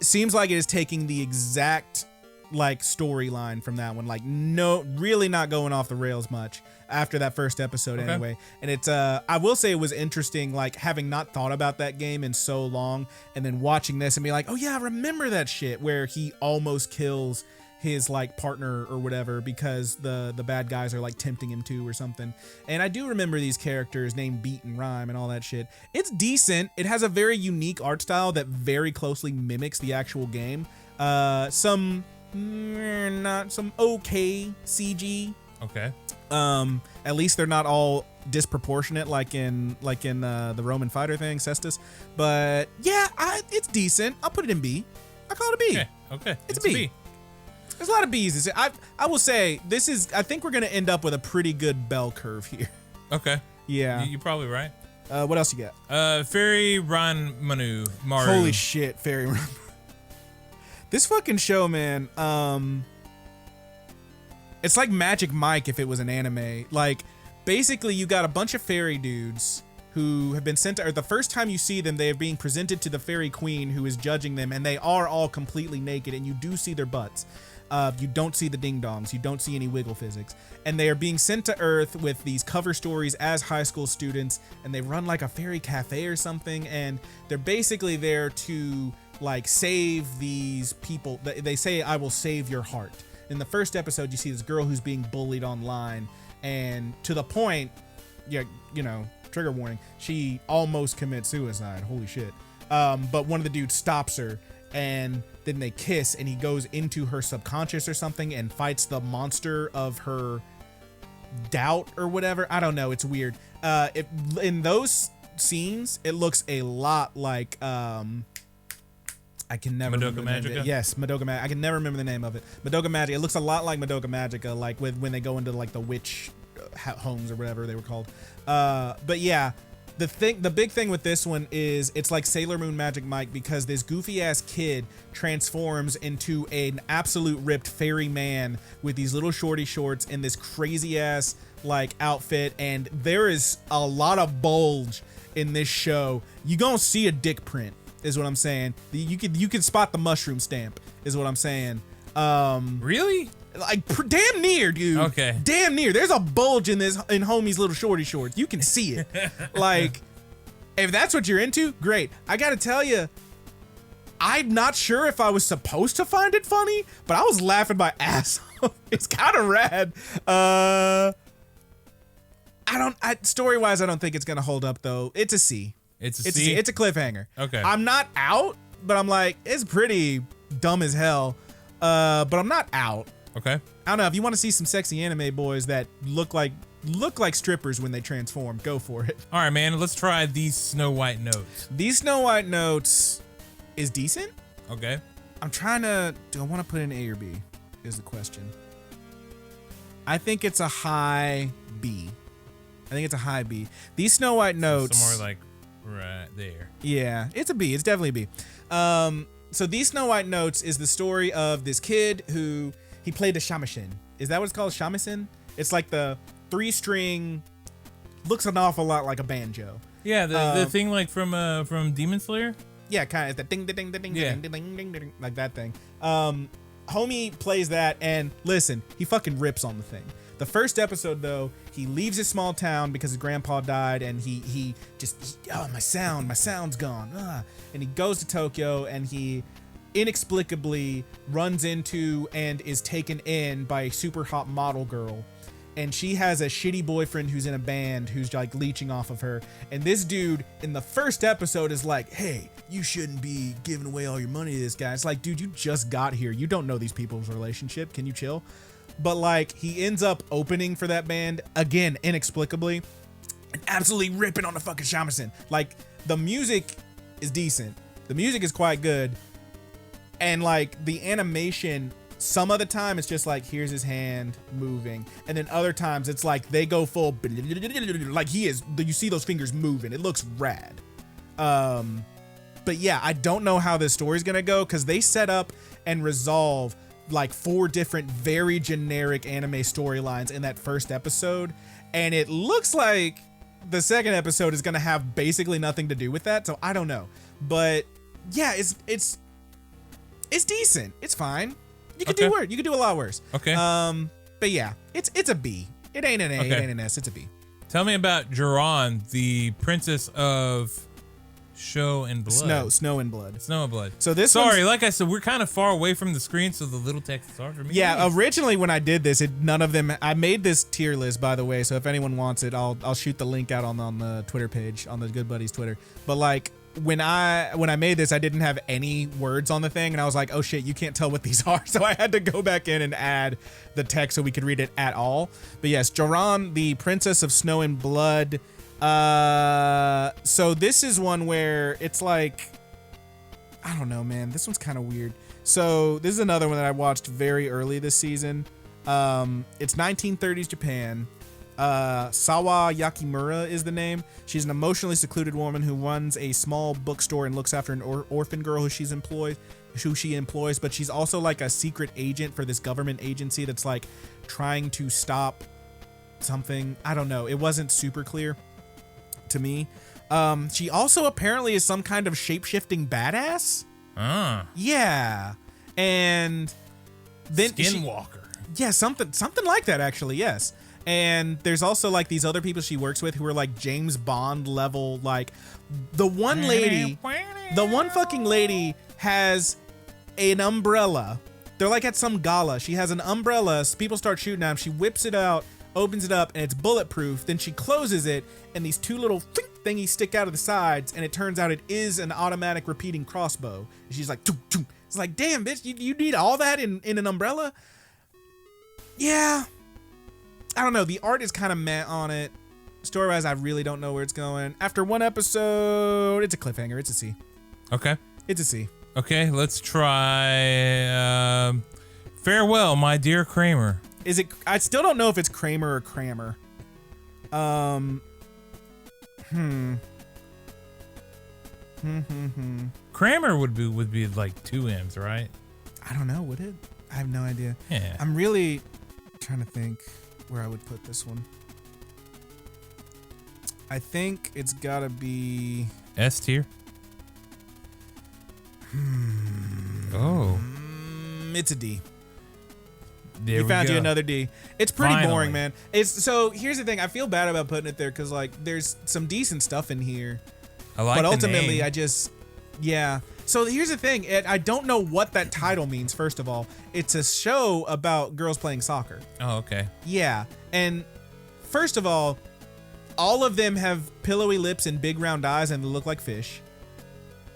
seems like it is taking the exact like storyline from that one, like no, really not going off the rails much after that first episode anyway. And it's I will say it was interesting, like having not thought about that game in so long and then watching this and be like, oh yeah, I remember that shit where he almost kills his like partner or whatever because the bad guys are like tempting him to or something. And I do remember these characters named Beat and Rhyme and all that shit. It's decent. It has a very unique art style that very closely mimics the actual game. Some okay CG. Okay. At least they're not all disproportionate like in the Roman fighter thing, Cestus. But yeah, it's decent. I'll put it in B. I call it a B. Okay. It's a B. There's a lot of B's. I will say this is. I think we're gonna end up with a pretty good bell curve here. Okay. Yeah. You're probably right. What else you got? Fairy Ran Maru. Holy shit, Fairy Ran. This fucking show, man. It's like Magic Mike if it was an anime. Like, basically, you got a bunch of fairy dudes who have been sent to Earth. The first time you see them, they are being presented to the fairy queen who is judging them, and they are all completely naked, and you do see their butts. You don't see the ding-dongs. You don't see any wiggle physics. And they are being sent to Earth with these cover stories as high school students, and they run like a fairy cafe or something, and they're basically there to like save these people. They say, I will save your heart. In the first episode, you see this girl who's being bullied online, and to the point, you know, trigger warning, she almost commits suicide. Holy shit. But one of the dudes stops her, and then they kiss, and he goes into her subconscious or something and fights the monster of her doubt or whatever. I don't know. It's weird. In those scenes, it looks a lot like I can never Madoka remember the name. Magica? Yes, Madoka Magica. I can never remember the name of it. Madoka Magica. It looks a lot like Madoka Magica, like when they go into like the witch homes or whatever they were called. But yeah, the big thing with this one is it's like Sailor Moon Magic Mike because this goofy ass kid transforms into an absolute ripped fairy man with these little shorty shorts and this crazy ass like outfit, and there is a lot of bulge in this show. You gonna see a dick print. Is what I'm saying. You can spot the mushroom stamp. Is what I'm saying. Really? Like damn near, dude. Okay. Damn near. There's a bulge in homie's little shorty shorts. You can see it. Like, if that's what you're into, great. I gotta tell you, I'm not sure if I was supposed to find it funny, but I was laughing my ass off. It's kind of rad. Story-wise, I don't think it's gonna hold up though. It's a C. It's a C? It's a cliffhanger. Okay. I'm not out, but I'm like, it's pretty dumb as hell. But I'm not out. Okay. I don't know. If you want to see some sexy anime boys that look like strippers when they transform, go for it. All right, man. Let's try these Snow White notes. These Snow White notes is decent. Okay. I'm trying to. Do I want to put in A or B? Is the question. I think it's a high B. These Snow White notes. Somewhere like right there. Yeah, it's a B. It's definitely a B. So these Snow White notes is the story of this kid who he played the shamisen. Is that what it's called? Shamisen? It's like the 3-string, looks an awful lot like a banjo. Yeah, the thing like from Demon Slayer. Yeah, kind of the ding ding ding ding ding ding ding ding like that thing. Homie plays that, and listen, he fucking rips on the thing. The first episode, though, he leaves his small town because his grandpa died, and he just, my sound's gone. And he goes to Tokyo, and he inexplicably runs into and is taken in by a super hot model girl. and she has a shitty boyfriend who's in a band who's like leeching off of her. And this dude in the first episode is like, hey, you shouldn't be giving away all your money to this guy. It's like, dude, you just got here. You don't know these people's relationship. Can you chill? But like, he ends up opening for that band again, inexplicably, and absolutely ripping on the fucking shamisen. Like, the music is decent. The music is quite good. And like the animation, some of the time it's just like, here's his hand moving. And then other times it's like they go full, like you see those fingers moving. It looks rad. But yeah, I don't know how this story's gonna go because they set up and resolve like 4 different very generic anime storylines in that first episode. And it looks like the second episode is gonna have basically nothing to do with that. So I don't know. But yeah, it's decent. It's fine. You could do worse. You could do a lot worse. Okay. But yeah, it's a B. It ain't an A. It ain't an S. It's a B. Tell me about Jiran, the princess of Snow and Blood. Snow and Blood. Snow and Blood. So this. Sorry, like I said, we're kind of far away from the screen, so the little text is hard for me. Yeah. Originally, when I did this, none of them. I made this tier list, by the way. So if anyone wants it, I'll shoot the link out on the Twitter page, on the Good Buddies Twitter. But like, when I made this, I didn't have any words on the thing, and I was like, oh shit, you can't tell what these are. So I had to go back in and add the text so we could read it at all. But yes, Jiran, the princess of Snow and Blood. So this is one where it's like, I don't know, man. This one's kind of weird. So this is another one that I watched very early this season. It's 1930s Japan. Sawa Yakimura is the name. She's an emotionally secluded woman who runs a small bookstore and looks after an orphan girl who she employs, but she's also like a secret agent for this government agency that's like trying to stop something. I don't know. It wasn't super clear to me. She also apparently is some kind of shape-shifting badass. Yeah. And then Skinwalker. Yeah, something like that actually, yes. And there's also like these other people she works with who are like James Bond level. Like the one fucking lady has an umbrella. They're like at some gala. She has an umbrella. People start shooting at him. She whips it out, opens it up, and it's bulletproof. Then she closes it, and these 2 little thingies stick out of the sides. And it turns out it is an automatic repeating crossbow. And she's like, choo, choo. It's like, damn, bitch, you need all that in an umbrella? Yeah. I don't know. The art is kind of meh on it. Story-wise, I really don't know where it's going. After 1 episode, it's a cliffhanger. It's a C. Okay. It's a C. Okay, let's try Farewell, My Dear Kramer. Is it? I still don't know if it's Kramer or Kramer. Kramer would be like 2 M's, right? I don't know. Would it? I have no idea. Yeah. I'm really trying to think where I would put this one. I think it's gotta be S tier. Oh. It's a D. There we found go. You another D. It's pretty Finally. boring, man. So here's the thing. I feel bad about putting it there because like there's some decent stuff in here. I like but the ultimately name. Yeah. So here's the thing. I don't know what that title means, first of all. It's a show about girls playing soccer. Oh, okay. Yeah. And first of all of them have pillowy lips and big round eyes and they look like fish.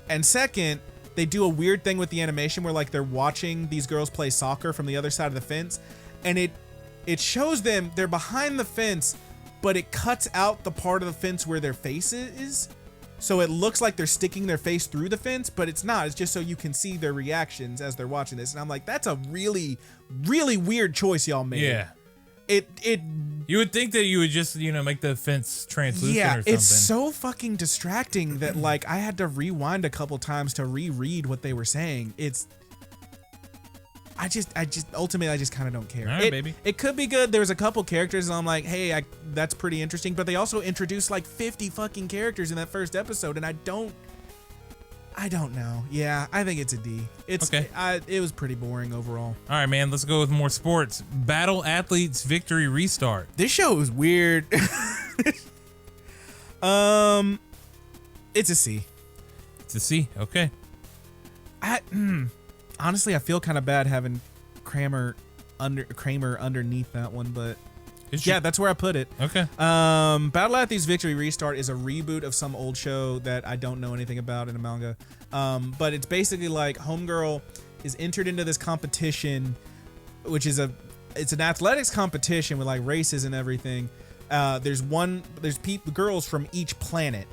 And second, they do a weird thing with the animation where like they're watching these girls play soccer from the other side of the fence. And it shows them, they're behind the fence, but it cuts out the part of the fence where their face is. So it looks like they're sticking their face through the fence, but it's not. It's just so you can see their reactions as they're watching this. And I'm like, that's a really, really weird choice y'all made. Yeah. You would think that you would just, make the fence translucent or something. It's so fucking distracting that like I had to rewind a couple times to reread what they were saying. I just ultimately I just kind of don't care. All right, baby. It could be good. There's a couple characters and I'm like, hey, that's pretty interesting. But they also introduced like 50 fucking characters in that first episode, and I don't know. Yeah, I think it's a D. It's okay. It was pretty boring overall. All right, man. Let's go with more sports. Battle Athletes Victory Restart. This show is weird. It's a C. It's a C. Okay. Honestly, I feel kind of bad having Kramer underneath that one, but Yeah, that's where I put it. Okay. Battle Athletes Victory Restart is a reboot of some old show that I don't know anything about in a manga. But it's basically like Homegirl is entered into this competition, which is it's an athletics competition with like races and everything. There's girls from each planet,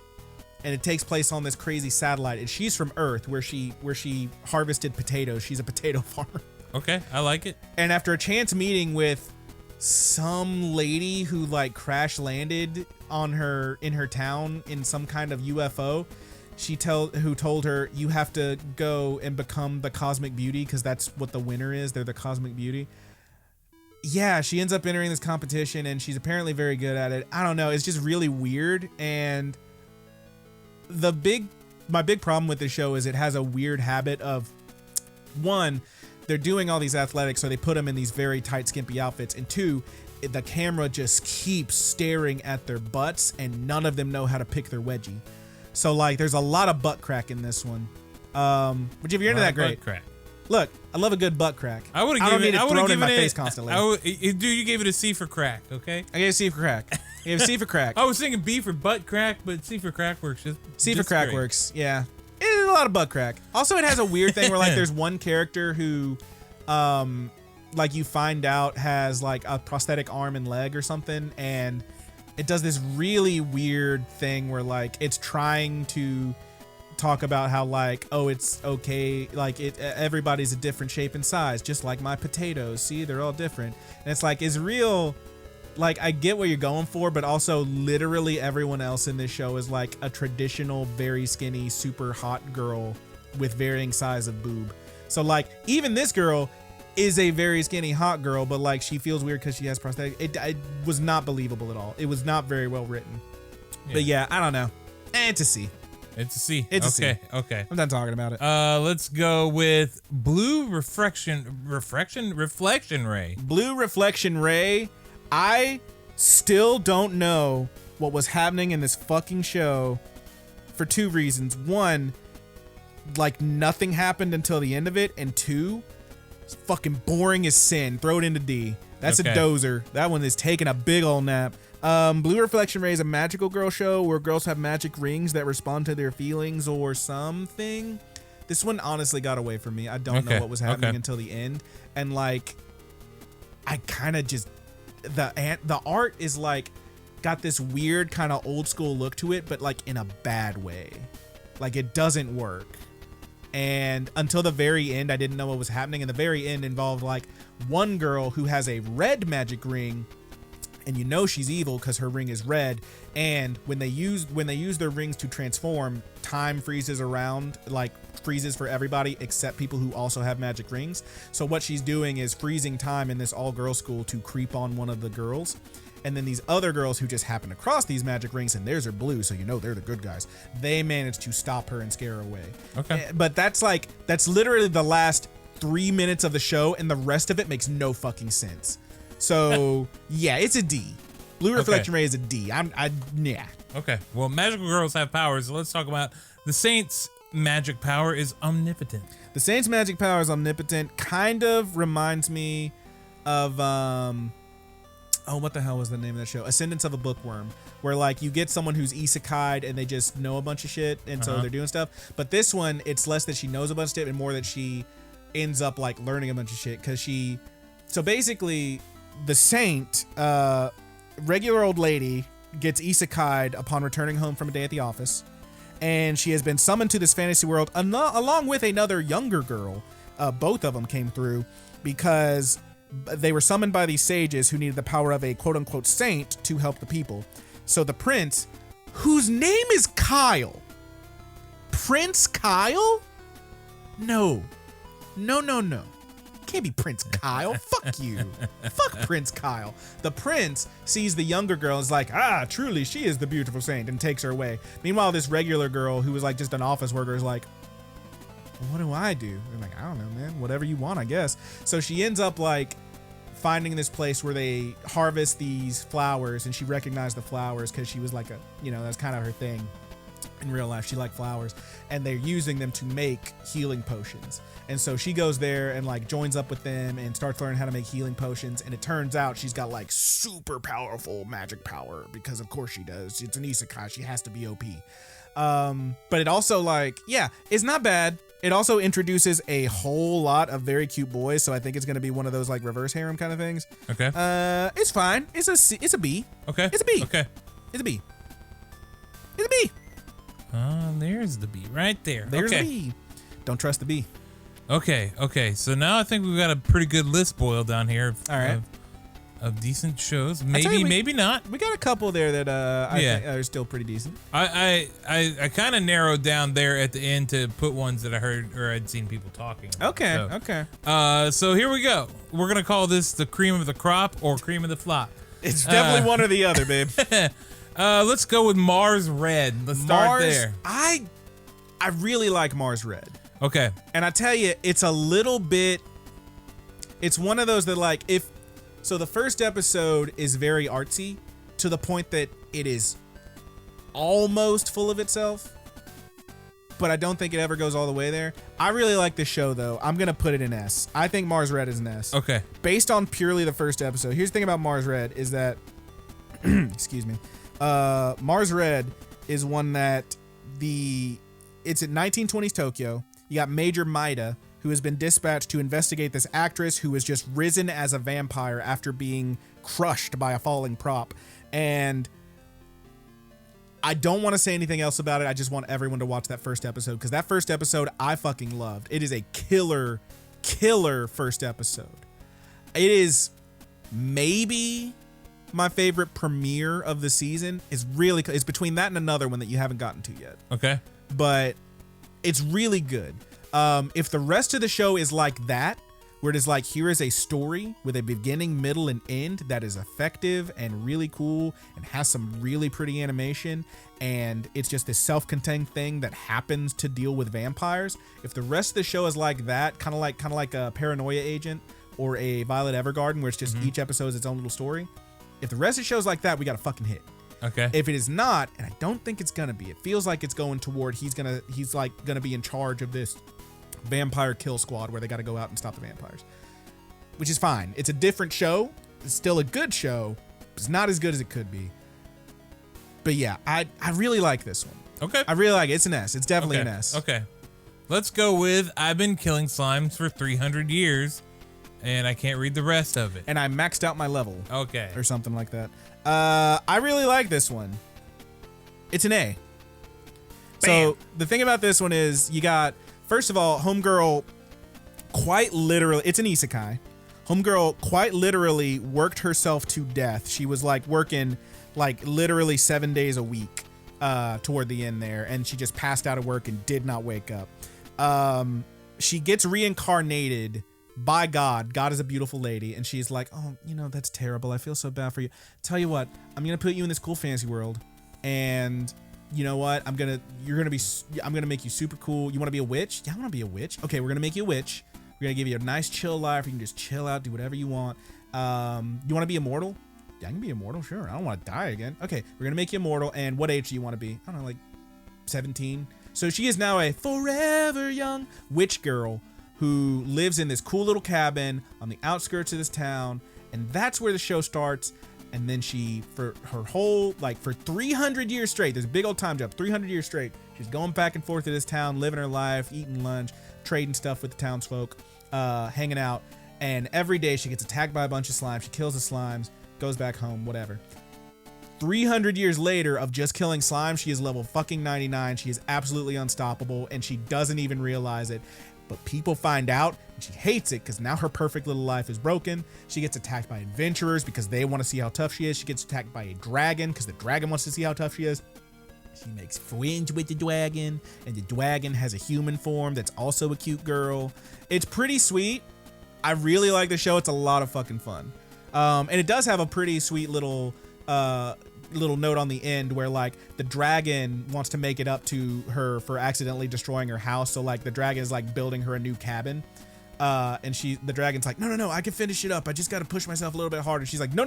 and it takes place on this crazy satellite. And she's from Earth, where she harvested potatoes. She's a potato farmer. Okay, I like it. And after a chance meeting with some lady who like crash landed in her town in some kind of UFO, who told her, you have to go and become the Cosmic Beauty, because that's what the winner is. They're the Cosmic Beauty. Yeah, she ends up entering this competition, and she's apparently very good at it. I don't know. It's just really weird. And my big problem with this show is it has a weird habit of, one, they're doing all these athletics, so they put them in these very tight, skimpy outfits. And two, the camera just keeps staring at their butts, and none of them know how to pick their wedgie. So like, there's a lot of butt crack in this one. Which if you're into that, great. Butt crack. Look, I love a good butt crack. I would have given it thrown in my face constantly. Dude, you gave it a C for crack, okay? I gave it a C for crack. I gave it a C for crack. I was thinking B for butt crack, but C for crack works. C for crack works, yeah. It's a lot of butt crack. Also, it has a weird thing where like there's one character who, like you find out has like a prosthetic arm and leg or something, and it does this really weird thing where like it's trying to talk about how like, oh, it's okay, like everybody's a different shape and size, just like my potatoes. See, they're all different. And it's like, it's real. Like, I get what you're going for, but also literally everyone else in this show is like a traditional, very skinny, super hot girl with varying size of boob. So like, even this girl is a very skinny hot girl, but like she feels weird because she has prosthetic. It was not believable at all. It was not very well written. Yeah. But yeah, I don't know. It's a C. It's a C. It's a C. Okay. I'm done talking about it. Let's go with Blue Reflection Ray. Blue Reflection Ray. I still don't know what was happening in this fucking show for two reasons. One, like nothing happened until the end of it, and two, it's fucking boring as sin. Throw it into D. That's okay. A dozer. That one is taking a big old nap. Blue Reflection Ray is a magical girl show where girls have magic rings that respond to their feelings or something. This one honestly got away from me. I don't know what was happening until the end. And like, I kind of just, the art is like, got this weird kind of old school look to it, but like in a bad way. Like it doesn't work. And until the very end, I didn't know what was happening. And the very end involved like one girl who has a red magic ring, and you know she's evil because her ring is red. And when they use their rings to transform, time freezes around, like freezes for everybody except people who also have magic rings. So what she's doing is freezing time in this all-girls school to creep on one of the girls. And then these other girls who just happen to cross these magic rings, and theirs are blue, so you know they're the good guys, they manage to stop her and scare her away. Okay. But that's literally the last 3 minutes of the show, and the rest of it makes no fucking sense. So yeah, it's a D. Blue Reflection Ray is a D. Yeah. Okay. Well, magical girls have powers. So let's talk about the Saints' magic power is omnipotent. The Saints' magic power is omnipotent. Kind of reminds me of what the hell was the name of that show? Ascendance of a Bookworm, where like you get someone who's isekai'd and they just know a bunch of shit, and so they're doing stuff. But this one, it's less that she knows a bunch of shit and more that she ends up like learning a bunch of shit because so basically the Saint, regular old lady, gets isekai'd upon returning home from a day at the office, and she has been summoned to this fantasy world along with another younger girl. Both of them came through because they were summoned by these sages who needed the power of a quote-unquote saint to help the people. So the prince, whose name is Kyle. Prince Kyle? No. Can't be Prince Kyle. Fuck you. Fuck Prince Kyle. The prince sees the younger girl and is like, truly, she is the beautiful saint, and takes her away. Meanwhile, this regular girl who was like just an office worker is like, what do I do? I'm like, I don't know, man. Whatever you want, I guess. So she ends up like finding this place where they harvest these flowers, and she recognized the flowers because she was like that's kind of her thing. in real life. She liked flowers, and they're using them to make healing potions. And so she goes there and like joins up with them and starts learning how to make healing potions. And it turns out she's got like super powerful magic power, because of course she does. It's an isekai. She has to be OP. But it also like, yeah, it's not bad. It also introduces a whole lot of very cute boys. So I think it's going to be one of those like reverse harem kind of things. Okay. It's fine. It's a B. Okay. It's a B. Okay. It's a B. It's a B. There's the B right there. There's the B. Don't trust the B. Okay. So now I think we've got a pretty good list boiled down here. All right. Of decent shows. Maybe not. We got a couple there that I think are still pretty decent. I kind of narrowed down there at the end to put ones that I heard or I'd seen people talking about. Okay. So here we go. We're gonna call this the cream of the crop or cream of the flop. It's definitely one or the other, babe. Let's go with Mars Red. Let's start there. I really like Mars Red. Okay. And I tell you, it's a little bit. It's one of those that like So the first episode is very artsy to the point that it is almost full of itself, but I don't think it ever goes all the way there. I really like this show, though. I'm going to put it in S. I think Mars Red is an S. Okay. Based on purely the first episode. Here's the thing about Mars Red is that, excuse me, Mars Red is one that it's in 1920s Tokyo. You got Major Maida, who has been dispatched to investigate this actress who has just risen as a vampire after being crushed by a falling prop. And I don't want to say anything else about it. I just want everyone to watch that first episode, because that first episode I fucking loved. It is a killer first episode. It is maybe my favorite premiere of the season. It's between that and another one that you haven't gotten to yet. Okay. But it's really good. If the rest of the show is like that, where it is like, here is a story with a beginning, middle, and end that is effective and really cool and has some really pretty animation, and it's just this self-contained thing that happens to deal with vampires. If the rest of the show is like that, kind of like a Paranoia Agent or a Violet Evergarden, where it's just each episode is its own little story. If the rest of the show is like that, we got a fucking hit. Okay. If it is not, and I don't think it's gonna be, it feels like it's going toward he's gonna be in charge of this vampire kill squad where they got to go out and stop the vampires, which is fine. It's a different show. It's still a good show, but it's not as good as it could be. But yeah, I really like this one. Okay. I really like it. It's an S. It's definitely an S. Okay. Let's go with I've been killing slimes for 300 years and I can't read the rest of it. And I maxed out my level. Okay. Or something like that. I really like this one. It's an A. Bam. So the thing about this one is you got, first of all, Homegirl quite literally, it's an isekai. Homegirl quite literally worked herself to death. She was like working like literally 7 days a week toward the end there, and she just passed out of work and did not wake up. She gets reincarnated by God. God is a beautiful lady, and she's like, oh, that's terrible. I feel so bad for you. Tell you what, I'm gonna put you in this cool fantasy world, and you know what? I'm gonna make you super cool. You want to be a witch? Yeah, I want to be a witch. Okay, we're gonna make you a witch. We're gonna give you a nice chill life. You can just chill out, do whatever you want. You want to be immortal? Yeah, I can be immortal. Sure. I don't want to die again. Okay, we're gonna make you immortal. And what age do you want to be? I don't know, like 17. So she is now a forever young witch girl who lives in this cool little cabin on the outskirts of this town, and that's where the show starts. And then she, for her whole, for 300 years straight, there's a big old time jump, 300 years straight, she's going back and forth to this town, living her life, eating lunch, trading stuff with the townsfolk, hanging out. And every day she gets attacked by a bunch of slimes. She kills the slimes, goes back home, whatever. 300 years later of just killing slime, she is level fucking 99. She is absolutely unstoppable, and she doesn't even realize it. But people find out, and she hates it because now her perfect little life is broken. She gets attacked by adventurers because they want to see how tough she is. She gets attacked by a dragon because the dragon wants to see how tough she is. She makes friends with the dragon, and the dragon has a human form that's also a cute girl. It's pretty sweet. I really like the show. It's a lot of fucking fun. And it does have a pretty sweet little note on the end where the dragon wants to make it up to her for accidentally destroying her house. So the dragon is building her a new cabin. And the dragon's like, no, I can finish it up. I just got to push myself a little bit harder. She's like, no,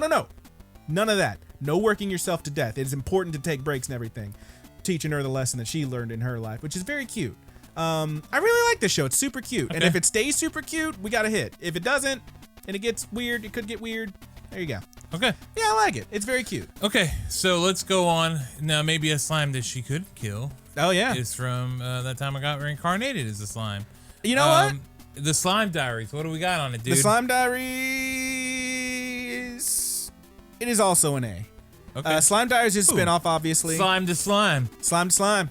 none of that. No working yourself to death. It is important to take breaks and everything. teaching her the lesson that she learned in her life, which is very cute. I really like this show. It's super cute. Okay. And if it stays super cute, we got a hit. If it doesn't, and it gets weird, it could get weird. There you go. Okay. Yeah, I like it. It's very cute. Okay, so let's go on. Now, maybe a slime that she could kill. Oh, yeah. Is from That Time I Got Reincarnated as a slime. You know what? The Slime Diaries. What do we got on it, dude? The Slime Diaries. It is also an A. Okay. Slime Diaries is a spinoff, obviously. Slime to slime. Slime to slime.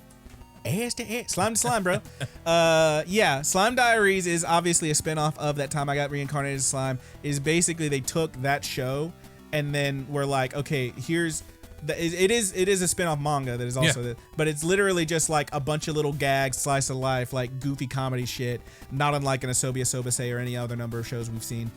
Slime to slime, bro. Yeah, Slime Diaries is obviously a spinoff of That Time I Got Reincarnated as Slime. It is basically they took that show and then we're like, okay, here's it is a spinoff manga that is also but it's literally just like a bunch of little gags, slice of life, like goofy comedy shit, not unlike an Asobi Asobase or any other number of shows we've seen,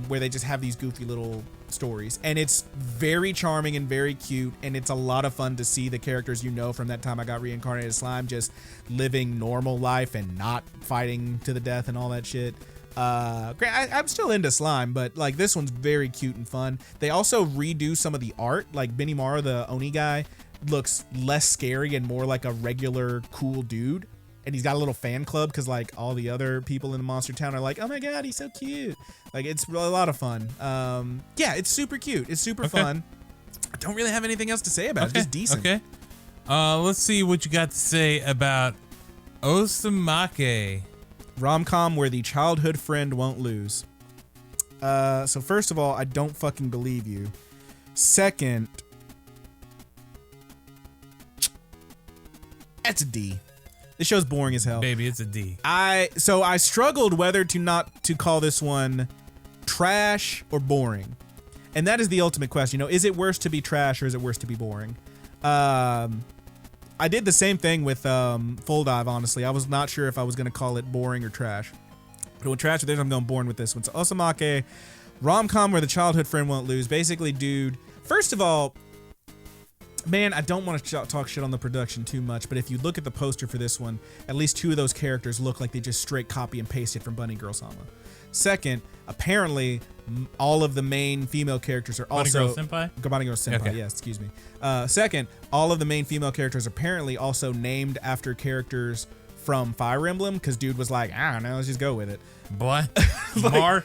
where they just have these goofy little stories, and it's very charming and very cute, and it's a lot of fun to see the characters from That Time I Got Reincarnated as Slime just living normal life and not fighting to the death and all that shit. I'm still into slime, but like this one's very cute and fun. They also redo some of the art, like Benimaru, the Oni guy, looks less scary and more like a regular cool dude. And he's got a little fan club because like all the other people in the Monster Town are like, oh my god, he's so cute. Like it's a lot of fun. Yeah, it's super cute. It's super fun. I don't really have anything else to say about it. It's just decent. Okay. Let's see what you got to say about Osamake. Rom-com where the childhood friend won't lose. So first of all, I don't fucking believe you. Second, that's a D. This show's boring as hell. Baby, it's a D. So I struggled whether to call this one trash or boring. And that is the ultimate question. Is it worse to be trash or is it worse to be boring? I did the same thing with Full Dive, honestly. I was not sure if I was going to call it boring or trash. But with trash, I'm going boring with this one. So Osamake, rom-com where the childhood friend won't lose. Basically, dude, first of all, man, I don't want to talk shit on the production too much, but if you look at the poster for this one, at least two of those characters look like they just straight copy and pasted from Bunny Girl Sama. Second, apparently, all of the main female characters are also... Bunny Girl Senpai? Bunny Girl Senpai, okay. Yes, excuse me. Second, all of the main female characters apparently also named after characters from Fire Emblem, because dude was like, I don't know, let's just go with it. What? Mar?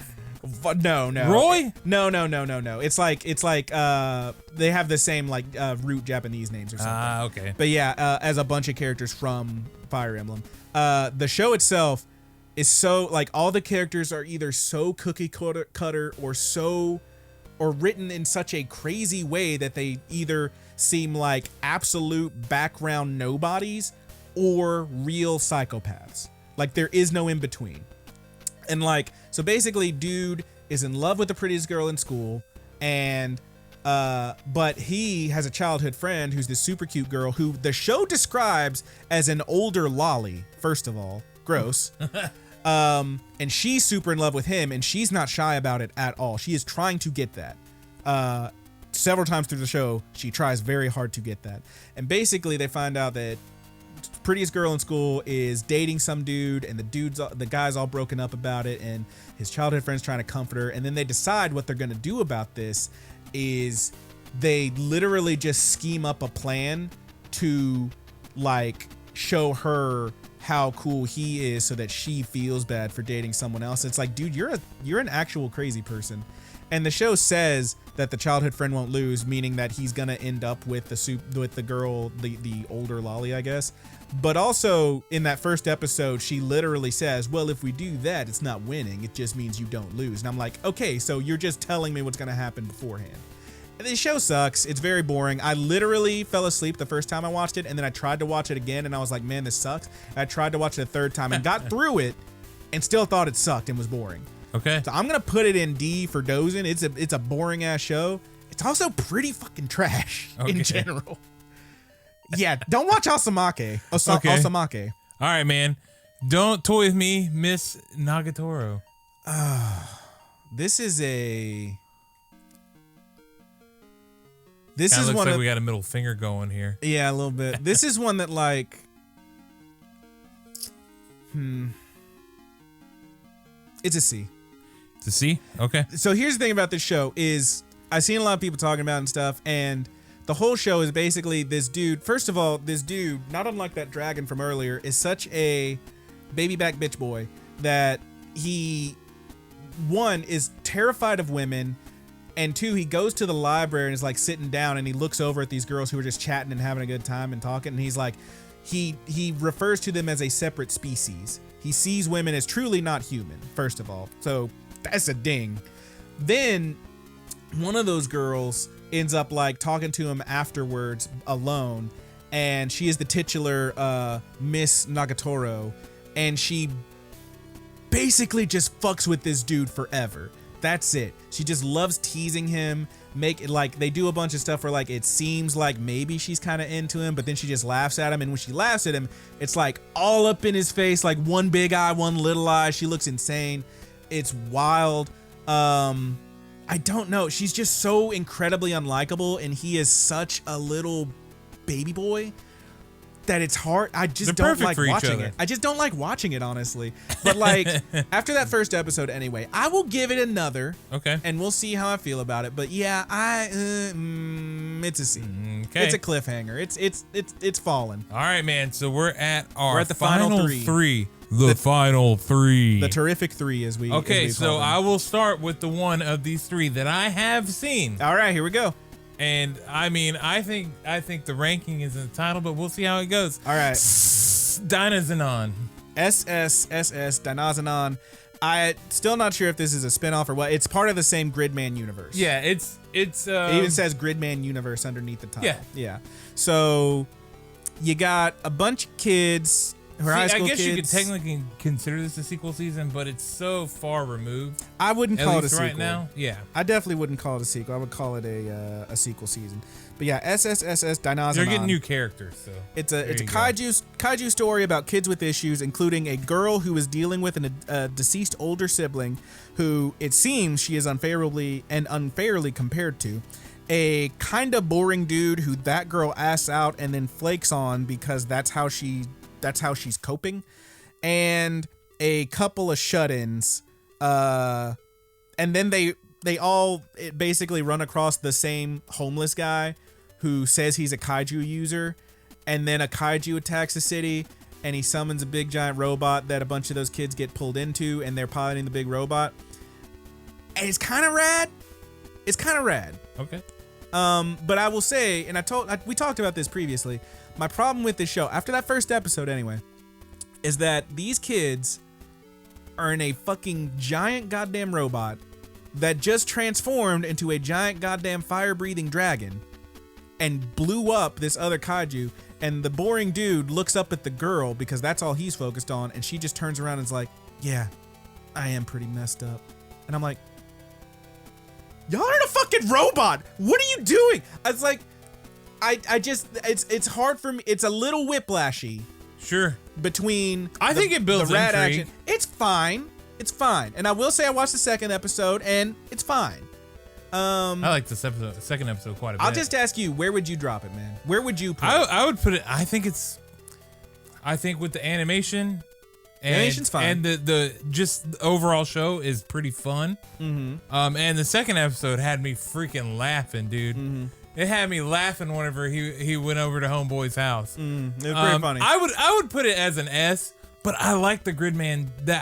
No. Roy? No. It's like they have the same like root Japanese names or something. Ah, okay. But yeah, as a bunch of characters from Fire Emblem. The show itself is so like all the characters are either so cookie cutter or written in such a crazy way that they either seem like absolute background nobodies or real psychopaths. Like there is no in between. And like, so basically dude is in love with the prettiest girl in school, and but he has a childhood friend who's this super cute girl who the show describes as an older lolly, first of all. Gross. And she's super in love with him, and she's not shy about it at all. She is trying to get that. Several times through the show, she tries very hard to get that. And basically they find out that prettiest girl in school is dating some dude, and the guy's all broken up about it, and his childhood friend's trying to comfort her. And then they decide what they're going to do about this is they literally just scheme up a plan to like show her how cool he is so that she feels bad for dating someone else. It's like, dude, you're an actual crazy person. And the show says that the childhood friend won't lose, meaning that he's gonna end up with the girl, the older lolly, I guess. But also in that first episode, she literally says, well, if we do that, it's not winning. It just means you don't lose. And I'm like, okay, so you're just telling me what's gonna happen beforehand. And the show sucks. It's very boring. I literally fell asleep the first time I watched it, and then I tried to watch it again, and I was like, man, this sucks. And I tried to watch it a third time and got through it and still thought it sucked and was boring. Okay. So I'm going to put it in D for dozing. It's a boring ass show. It's also pretty fucking trash in general. Yeah, don't watch Osamake. Osamake. All right, man. Don't toy with me, Miss Nagatoro. This is looks like we got a middle finger going here. Yeah, a little bit. This is one that like, it's a C. It's a C? Okay. So here's the thing about this show is I've seen a lot of people talking about it and stuff, and the whole show is basically this dude. First of all, this dude, not unlike that dragon from earlier, is such a baby back bitch boy that he, one, is terrified of women, and two, he goes to the library and is like sitting down and he looks over at these girls who are just chatting and having a good time and talking, and he's like, he refers to them as a separate species. He sees women as truly not human, first of all. So that's a ding. Then one of those girls ends up like talking to him afterwards alone, and she is the titular Miss Nagatoro, and she basically just fucks with this dude forever. That's it. She just loves teasing him. Make it like they do a bunch of stuff where like it seems like maybe she's kind of into him, but then she just laughs at him, and when she laughs at him, it's like all up in his face, like one big eye, one little eye. She looks insane. It's wild. I don't know. She's just so incredibly unlikable, and he is such a little baby boy that it's hard. I just don't like watching it. I just don't like watching it, honestly. But like after that first episode, anyway, I will give it another. Okay. And we'll see how I feel about it. But yeah, it's a C. Okay. It's a cliffhanger. It's fallen. All right, man. So we're at the final three. The final three. The terrific three, as we. Okay, so I will start with the one of these three that I have seen. All right, here we go. And I mean, I think the ranking is in the title, but we'll see how it goes. All right. Dynazenon. SSSS Dynazenon. I still not sure if this is a spinoff or what. It's part of the same Gridman universe. Yeah, it's it even says Gridman universe underneath the title. Yeah. Yeah. So you got a bunch of kids. I guess you could technically consider this a sequel season, but it's so far removed. I wouldn't call it a sequel right now. Yeah, I definitely wouldn't call it a sequel. I would call it a sequel season. But yeah, SSSS Dynazenon. They're getting new characters, so it's a kaiju story about kids with issues, including a girl who is dealing with a deceased older sibling, who it seems she is unfairly compared to. A kind of boring dude who that girl asks out and then flakes on because that's how she's coping, and a couple of shut-ins, and then they all basically run across the same homeless guy who says he's a kaiju user, and then a kaiju attacks the city, and he summons a big giant robot that a bunch of those kids get pulled into, and they're piloting the big robot, and it's kind of rad. Okay. But I will say, and we talked about this previously, my problem with this show, after that first episode anyway, is that these kids are in a fucking giant goddamn robot that just transformed into a giant goddamn fire-breathing dragon and blew up this other kaiju, and the boring dude looks up at the girl because that's all he's focused on, and she just turns around and is like, yeah, I am pretty messed up. And I'm like, y'all are in a fucking robot. What are you doing? I was like, I just, it's hard for me. It's a little whiplashy. Sure. Between I think it builds the rad intrigue. action. It's fine. And I will say I watched the second episode and it's fine. I like the second episode quite a bit. I'll just ask you, where would you drop it, man? Where would you put it? I would put it, I think with the animations fine. And the just the overall show is pretty fun. Mm-hmm. And the second episode had me freaking laughing, dude. Mm-hmm. It had me laughing whenever he went over to Homeboy's house. It was pretty funny. I would put it as an S, but I like the Gridman. That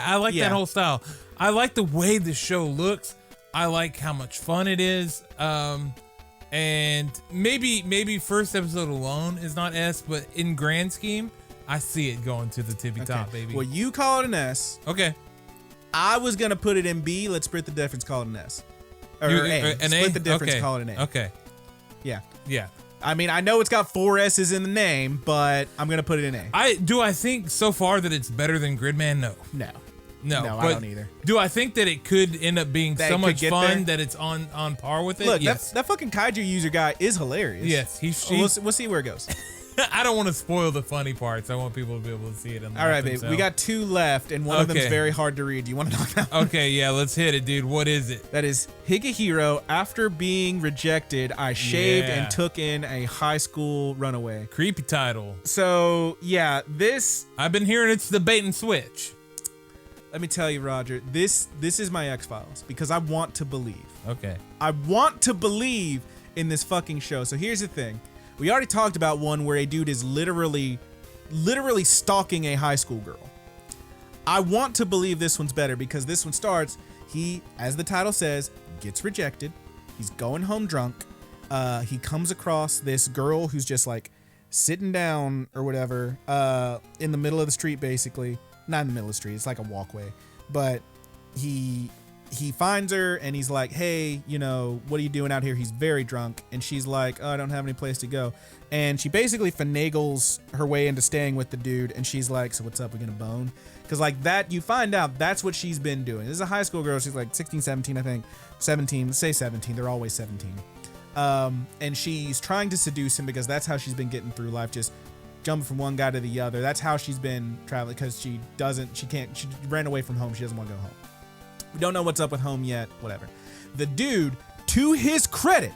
whole style. I like the way the show looks. I like how much fun it is. And maybe first episode alone is not S, but in grand scheme, I see it going to the tippy top, baby. Well, you call it an S. Okay. I was gonna put it in B. Let's split the difference. Call it an S. Or A. Split the difference. Okay. Call it an A. Okay. Yeah. Yeah. I mean, I know it's got 4 S's in the name, but I'm gonna put it in A. I think so far that it's better than Gridman? No. No, I don't either. Do I think that it could end up being so much fun that it's on par with it? Look, yes. that fucking kaiju user guy is hilarious. Yes, we'll see where it goes. I don't want to spoil the funny parts. I want people to be able to see it. All right, babe. We got 2 left, and one of them's very hard to read. Do you want to knock that one? Okay, yeah, let's hit it, dude. What is it? That is Higehiro. After being rejected, I shaved and took in a high school runaway. Creepy title. So, yeah, this... I've been hearing it's the bait and switch. Let me tell you, Roger, this is my X-Files, because I want to believe. Okay. I want to believe in this fucking show. So here's the thing. We already talked about one where a dude is literally stalking a high school girl. I want to believe this one's better because this one starts, he, as the title says, gets rejected. He's going home drunk. He comes across this girl who's just like sitting down or whatever, in the middle of the street, basically. Not in the middle of the street. It's like a walkway. But he finds her and he's like, hey, you know, what are you doing out here? He's very drunk. And she's like, oh, I don't have any place to go. And she basically finagles her way into staying with the dude. And she's like, so what's up? We're gonna bone? Because like that, you find out that's what she's been doing. This is a high school girl. She's like 16, 17, I think. 17, let's say 17. They're always 17. And she's trying to seduce him because that's how she's been getting through life. Just jumping from one guy to the other. That's how she's been traveling because she ran away from home. She doesn't want to go home. We don't know what's up with home yet, whatever. The dude, to his credit,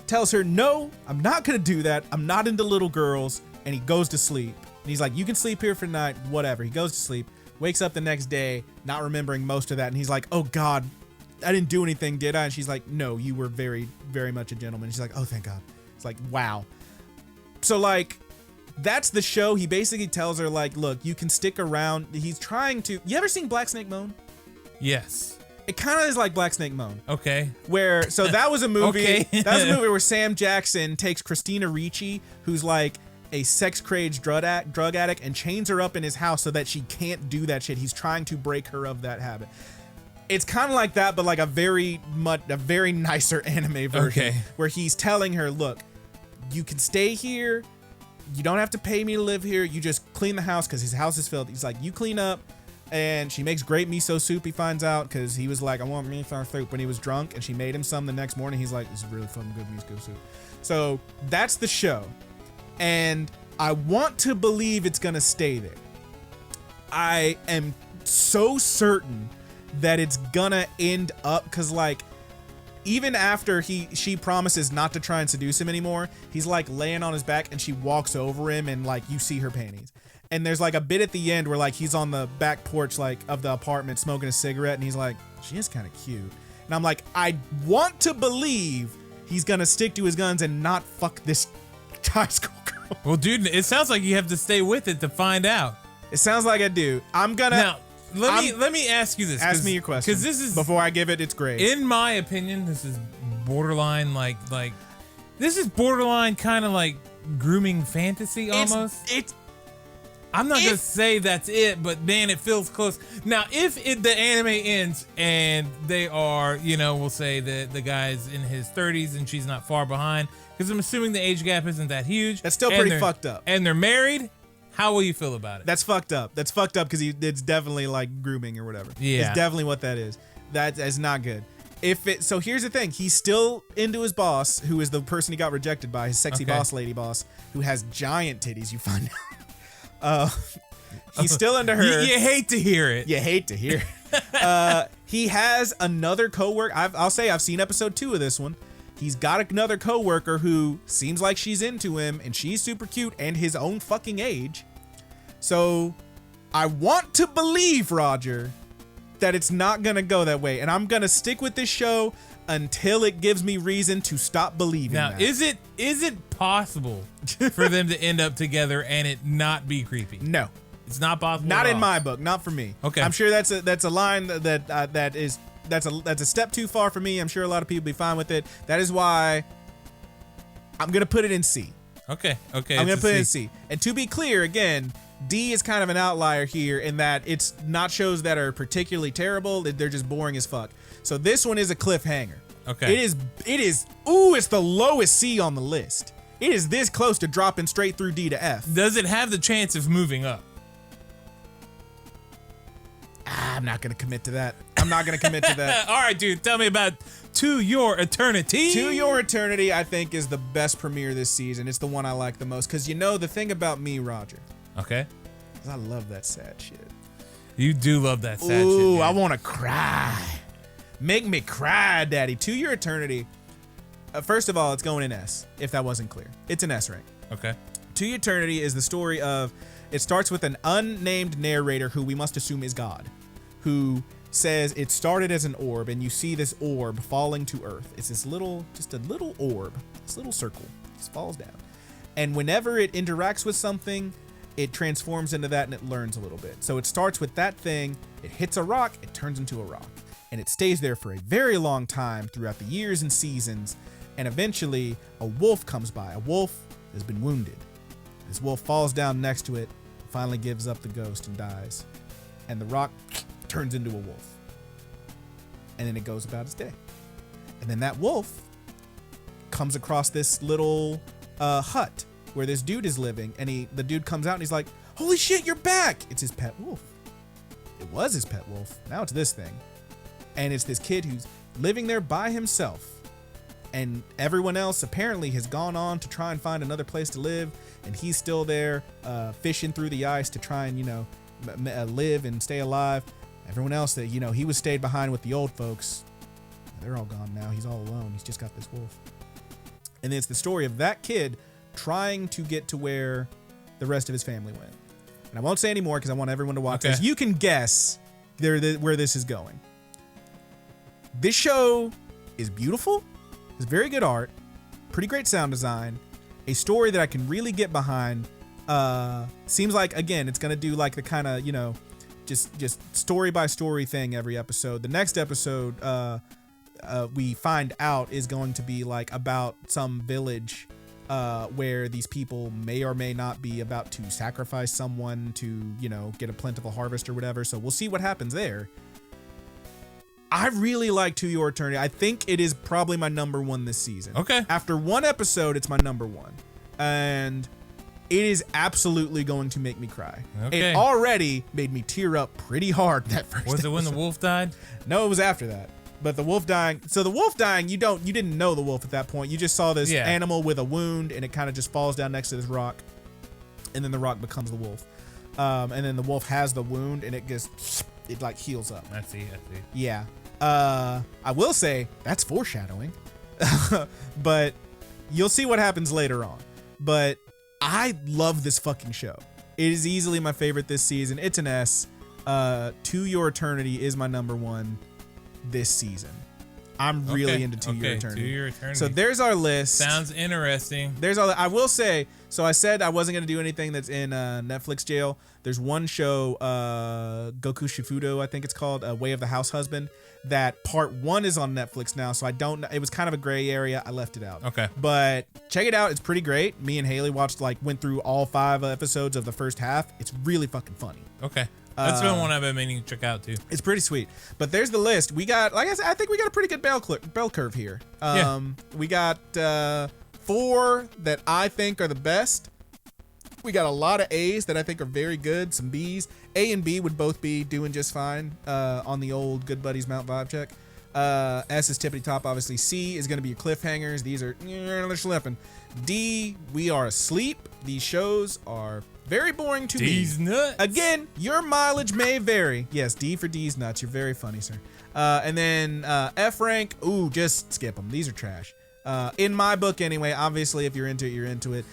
tells her, no, I'm not going to do that. I'm not into little girls. And he goes to sleep. And he's like, you can sleep here for the night, whatever. He goes to sleep, wakes up the next day, not remembering most of that. And he's like, oh God, I didn't do anything, did I? And she's like, no, you were very, very much a gentleman. And she's like, oh, thank God. It's like, wow. So like, that's the show. He basically tells her like, look, you can stick around. He's trying to, you ever seen Black Snake Moan? Yes. It kind of is like Black Snake Moan. Okay. Where, so that was a movie. Okay. That was a movie where Sam Jackson takes Christina Ricci, who's like a sex-crazed drug addict, and chains her up in his house so that she can't do that shit. He's trying to break her of that habit. It's kind of like that, but like a very nicer anime version. Okay. Where he's telling her, look, you can stay here. You don't have to pay me to live here. You just clean the house because his house is filthy. He's like, you clean up. And she makes great miso soup, he finds out, because he was like, I want miso soup when he was drunk, and she made him some the next morning. He's like, this is really fucking good miso soup. So that's the show. And I want to believe it's going to stay there. I am so certain that it's going to end up, because like, even after she promises not to try and seduce him anymore, he's like laying on his back and she walks over him and like you see her panties. And there's like a bit at the end where like he's on the back porch like of the apartment smoking a cigarette and he's like, she is kind of cute. And I'm like, I want to believe he's gonna stick to his guns and not fuck this high school girl. Well, dude, it sounds like you have to stay with it to find out. It sounds like I do. I'm gonna now. Let me ask you this. Ask me your question. Because this is, before I give it its grade. In my opinion, this is borderline like this is borderline kind of like grooming fantasy almost. I'm not gonna say that's it, but man, it feels close. Now, if the anime ends and they are, you know, we'll say that the guy's in his 30s and she's not far behind, because I'm assuming the age gap isn't that huge. That's still pretty fucked up. And they're married. How will you feel about it? That's fucked up. That's fucked up because it's definitely like grooming or whatever. Yeah, it's definitely what that is. That is not good. So here's the thing. He's still into his boss, who is the person he got rejected by, his sexy boss lady boss, who has giant titties. You find out. He's still into her. You hate to hear it. You hate to hear it. He has another coworker. I'll say I've seen episode 2 of this one. He's got another coworker who seems like she's into him, and she's super cute and his own fucking age. So I want to believe, Roger, that it's not gonna go that way, and I'm gonna stick with this show until it gives me reason to stop believing. Now, that. is it possible for them to end up together and it not be creepy? No, it's not possible. Not in my book. Not for me. Okay, I'm sure that's a line that's a step too far for me. I'm sure a lot of people be fine with it. That is why I'm gonna put it in C. Okay. I'm gonna put it in C. And to be clear, again, D is kind of an outlier here in that it's not shows that are particularly terrible. They're just boring as fuck. So this one is a cliffhanger. Okay. It is. Ooh, it's the lowest C on the list. It is this close to dropping straight through D to F. Does it have the chance of moving up? I'm not gonna commit to that. I'm not gonna commit to that. All right, dude. Tell me about To Your Eternity. To Your Eternity, I think, is the best premiere this season. It's the one I like the most. Because you know the thing about me, Roger. Okay. I love that sad shit. You do love that sad shit. Ooh, I want to cry. Make me cry, daddy. To Your Eternity. First of all, it's going in S, if that wasn't clear. It's an S rank. Okay. To Your Eternity is the story of, it starts with an unnamed narrator who we must assume is God, who says it started as an orb, and you see this orb falling to Earth. It's just a little orb, this little circle, just falls down. And whenever it interacts with something, it transforms into that and it learns a little bit. So it starts with that thing, it hits a rock, it turns into a rock. And it stays there for a very long time throughout the years and seasons. And eventually a wolf comes by. A wolf has been wounded. This wolf falls down next to it, finally gives up the ghost and dies. And the rock turns into a wolf. And then it goes about its day. And then that wolf comes across this little hut where this dude is living, and the dude comes out and he's like, holy shit, you're back. It's his pet wolf. It was his pet wolf. Now it's this thing. And it's this kid who's living there by himself. And everyone else apparently has gone on to try and find another place to live. And he's still there fishing through the ice to try and, live and stay alive. Everyone else that, he was stayed behind with the old folks. They're all gone now. He's all alone. He's just got this wolf. And it's the story of that kid trying to get to where the rest of his family went. And I won't say any more because I want everyone to watch this. You can guess where this is going. This show is beautiful. It's very good art. Pretty great sound design. A story that I can really get behind. Seems like, again, it's going to do like the kind of, just story by story thing every episode. The next episode, we find out is going to be like about some village where these people may or may not be about to sacrifice someone to, get a plentiful harvest or whatever. So we'll see what happens there. I really like To Your Eternity. I think it is probably my number one this season. Okay. After one episode, it's my number one. And it is absolutely going to make me cry. Okay. It already made me tear up pretty hard that first Was it when the wolf died? No, it was after that. But the wolf dying. So the wolf dying, you didn't know the wolf at that point. You just saw this animal with a wound, and it kind of just falls down next to this rock, and then the rock becomes the wolf. And then the wolf has the wound, and it like heals up. I see. Yeah. I will say that's foreshadowing, but you'll see what happens later on. But I love this fucking show. It is easily my favorite this season. It's an S. To Your Eternity is my number one this season. I'm really into To Your Eternity. To Your Eternity. So there's our list. Sounds interesting. I will say, so I said I wasn't going to do anything that's in Netflix jail. There's one show, Goku Shifudo, I think it's called, Way of the House Husband, that part 1 is on Netflix now, so it was kind of a gray area. I left it out. Okay. But check it out. It's pretty great. Me and Haley went through all 5 episodes of the first half. It's really fucking funny. Okay. That's been one I've been meaning to check out too. It's pretty sweet. But there's the list. We got, like I said, I think we got a pretty good bell curve here. We got 4 that I think are the best. We got a lot of A's that I think are very good. Some B's. A and B would both be doing just fine on the old Good Buddies Mount Vibe check. S is tippity top, obviously. C is going to be your cliffhangers. These are, they're slipping. D, we are asleep. These shows are very boring to me. D's nuts. Again, your mileage may vary. Yes, D for D's nuts. You're very funny, sir. And then F rank. Ooh, just skip them. These are trash. In my book, anyway. Obviously, if you're into it, you're into it.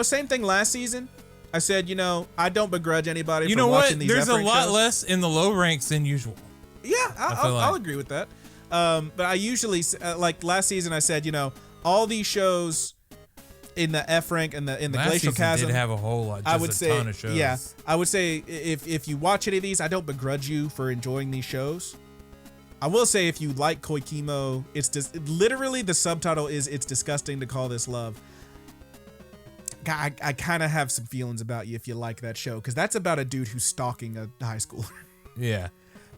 Same thing last season. I said, I don't begrudge anybody for watching these F rank shows. There's a lot less in the low ranks than usual. Yeah, I'll agree with that. But I usually, like last season, I said, all these shows in the F rank and in the Glacial Chasm did have a whole lot. I would say, ton of shows. Yeah, I would say if you watch any of these, I don't begrudge you for enjoying these shows. I will say if you like Koikimo, it's just literally the subtitle is "It's disgusting to call this love." I kind of have some feelings about you if you like that show because that's about a dude who's stalking a high schooler. Yeah.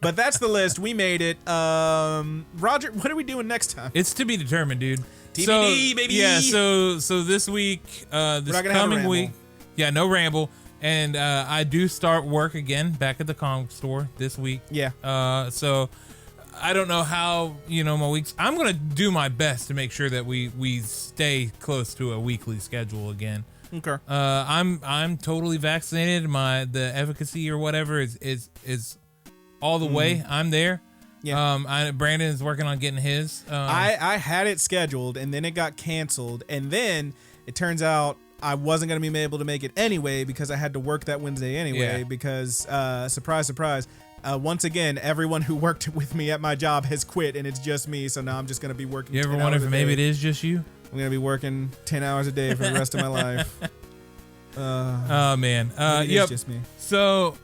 But that's the list. We made it. Roger, what are we doing next time? It's to be determined, dude. TBD, baby. Yeah, so this week, this coming week, no ramble. And I do start work again back at the comic store this week. Yeah. So I don't know how, my weeks. I'm going to do my best to make sure that we stay close to a weekly schedule again. Okay. I'm totally vaccinated. The efficacy or whatever is all the way. I'm there. Yeah. Brandon is working on getting his. I had it scheduled and then it got canceled and then it turns out I wasn't going to be able to make it anyway because I had to work that Wednesday anyway because surprise, surprise, once again, everyone who worked with me at my job has quit, and it's just me. So now I'm just gonna be working. You ever wonder if maybe it is just you? I'm gonna be working 10 hours a day for the rest of my life. Oh man. It's just me. So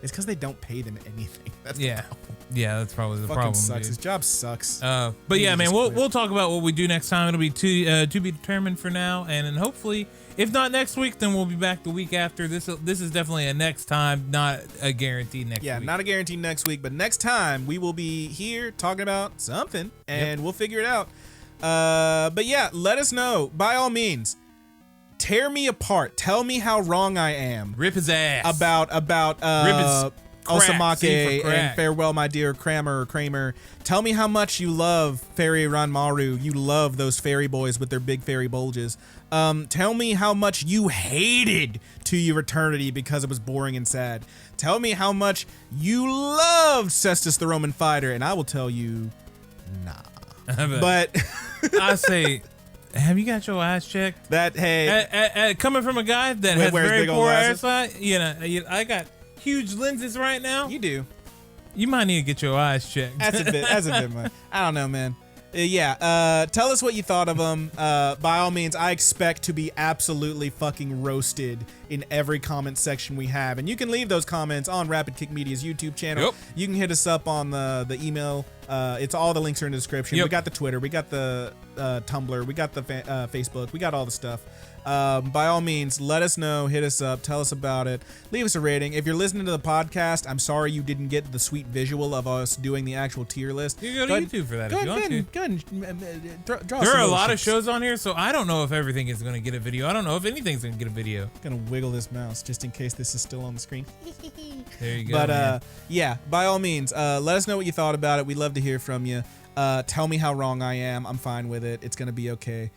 it's because they don't pay them anything. That's yeah, that's probably the problem. Sucks. Dude. His job sucks. But yeah, man, we'll talk about what we do next time. It'll be to be determined for now, and then hopefully, if not next week, then we'll be back the week after. This is definitely a next time, not a guarantee next week. Yeah, not a guarantee next week, but next time we will be here talking about something, and we'll figure it out. But yeah, let us know by all means. Tear me apart. Tell me how wrong I am. Rip his ass. About Rip his Osamake and Farewell My Dear Kramer. Tell me how much you love Fairy Ranmaru. You love those fairy boys with their big fairy bulges. Tell me how much you hated To Your Eternity because it was boring and sad. Tell me how much you loved Cestus the Roman Fighter, and I will tell you, nah. But I say, have you got your ass checked? Coming from a guy that has very poor eyesight, I got huge lenses right now. You do. You might need to get your eyes checked. That's a bit much. I don't know, man. Tell us what you thought of them. By all means, I expect to be absolutely fucking roasted in every comment section we have. And you can leave those comments on Rapid Kick Media's YouTube channel. Yep. You can hit us up on the email. It's all the links are in the description. Yep. We got the Twitter. We got the Tumblr. We got the Facebook. We got all the stuff. By all means, let us know, hit us up, tell us about it, leave us a rating. If you're listening to the podcast, I'm sorry you didn't get the sweet visual of us doing the actual tier list. You go to YouTube for that if you want to. Go ahead and draw there are a lot of shows on here, so I don't know if everything is going to get a video. I don't know if anything's going to get a video. I'm going to wiggle this mouse just in case this is still on the screen. There you go. But yeah, by all means, let us know what you thought about it. We'd love to hear from you. Tell me how wrong I am. I'm fine with it. It's going to be okay.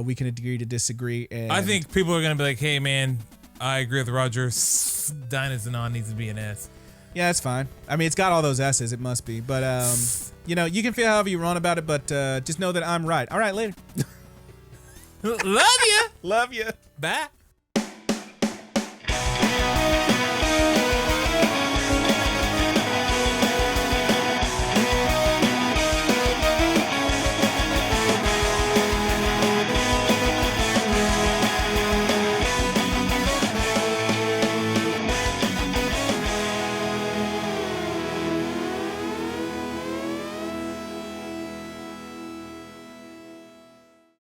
We can agree to disagree. And I think people are going to be like, hey, man, I agree with Roger. Dynazenon needs to be an S. Yeah, it's fine. I mean, it's got all those S's. It must be. But, you can feel however you want about it, but just know that I'm right. All right, later. Love you. Love you. Bye.